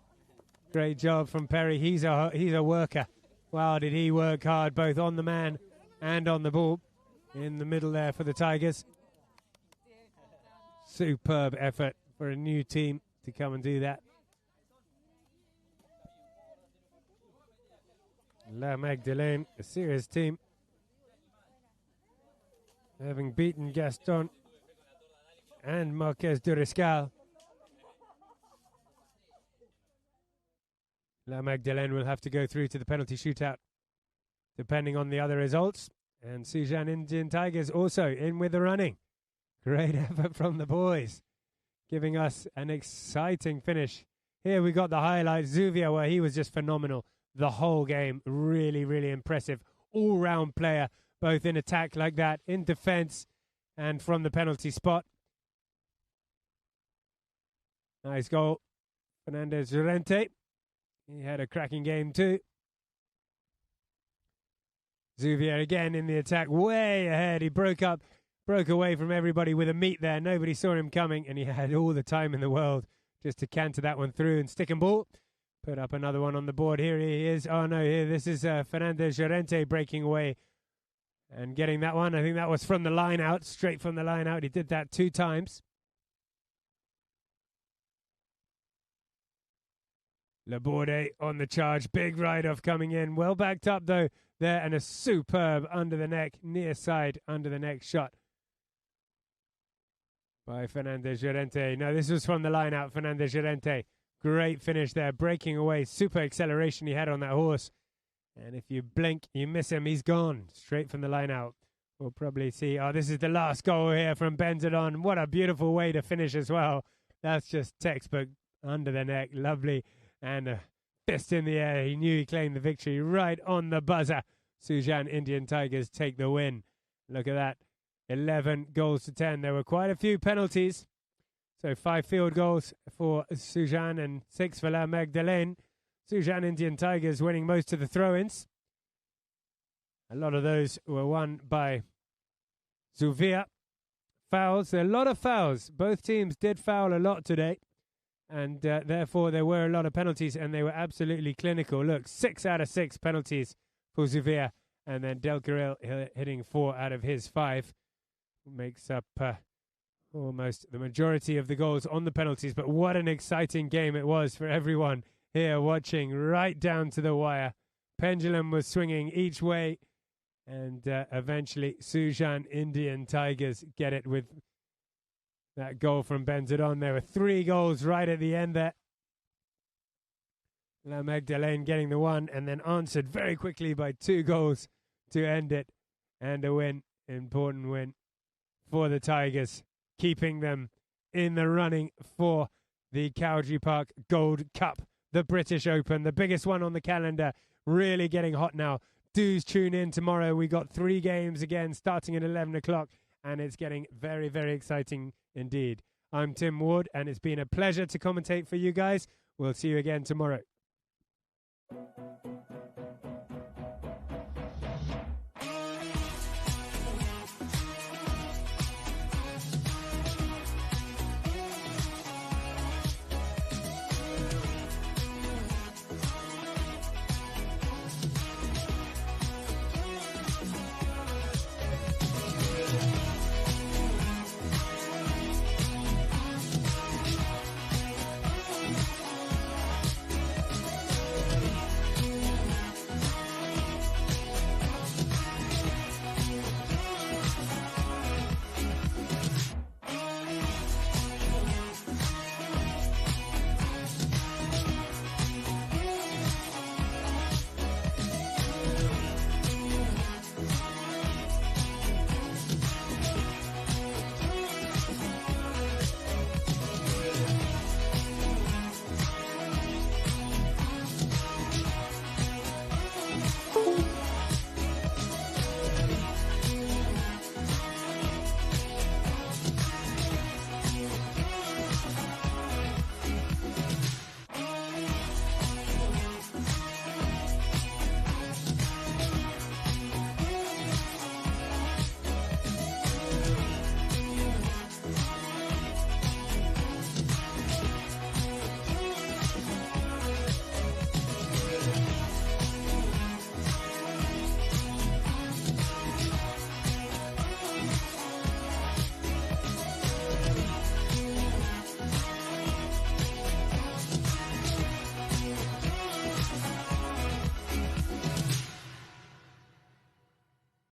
Great job from Perry. He's a worker. Wow, did he work hard, both on the man and on the ball. In the middle there for the Tigers. Superb effort for a new team to come and do that. La Magdeleine, a serious team, having beaten Gaston and Marquez de Riscal. La Magdeleine will have to go through to the penalty shootout, depending on the other results. And Sujan Indian Tigers also in with the running. Great effort from the boys, giving us an exciting finish. Here we got the highlights. Zuvia, where he was just phenomenal the whole game. Really, really impressive. All-round player, both in attack like that, in defense, and from the penalty spot. Nice goal. Fernandez Llorente. He had a cracking game too. Zuvia again in the attack, way ahead. He broke away from everybody with a meet there. Nobody saw him coming, and he had all the time in the world just to canter that one through and stick and ball. Put up another one on the board. Here he is. Oh, no, here. This is Fernandez Llorente breaking away and getting that one. I think that was from the line out, straight from the line out. He did that 2 times. Laborde on the charge. Big ride-off coming in. Well backed up, though, there. And a superb under the neck, near side under the neck shot by Fernandez Llorente. No, this was from the line out, Fernandez Llorente. Great finish there, breaking away. Super acceleration he had on that horse. And if you blink, you miss him, he's gone. Straight from the line out. We'll probably see. Oh, this is the last goal here from Benzedon. What a beautiful way to finish as well. That's just textbook under the neck. Lovely. And a fist in the air. He knew he claimed the victory right on the buzzer. Sujan Indian Tigers take the win. Look at that. 11 goals to 10. There were quite a few penalties. So 5 field goals for Sujan and 6 for La Magdeleine. Sujan Indian Tigers winning most of the throw-ins. A lot of those were won by Zuvia. Fouls, there are a lot of fouls. Both teams did foul a lot today, and therefore there were a lot of penalties, and they were absolutely clinical. Look, 6 out of 6 penalties for Zuvia, and then Del Carril hitting 4 out of his 5. Makes up almost the majority of the goals on the penalties, but what an exciting game it was for everyone here watching right down to the wire. Pendulum was swinging each way, and eventually Sujan Indian Tigers get it with that goal from Benzadon. There were 3 goals right at the end there. La Magdeleine getting the 1 and then answered very quickly by 2 goals to end it, and a win, important win for the Tigers, keeping them in the running for the Cowdrey Park Gold Cup, the British Open, the biggest one on the calendar, really getting hot now. Do tune in tomorrow. We got 3 games again starting at 11 o'clock, and it's getting very, very exciting indeed. I'm Tim Ward, and it's been a pleasure to commentate for you guys. We'll see you again tomorrow.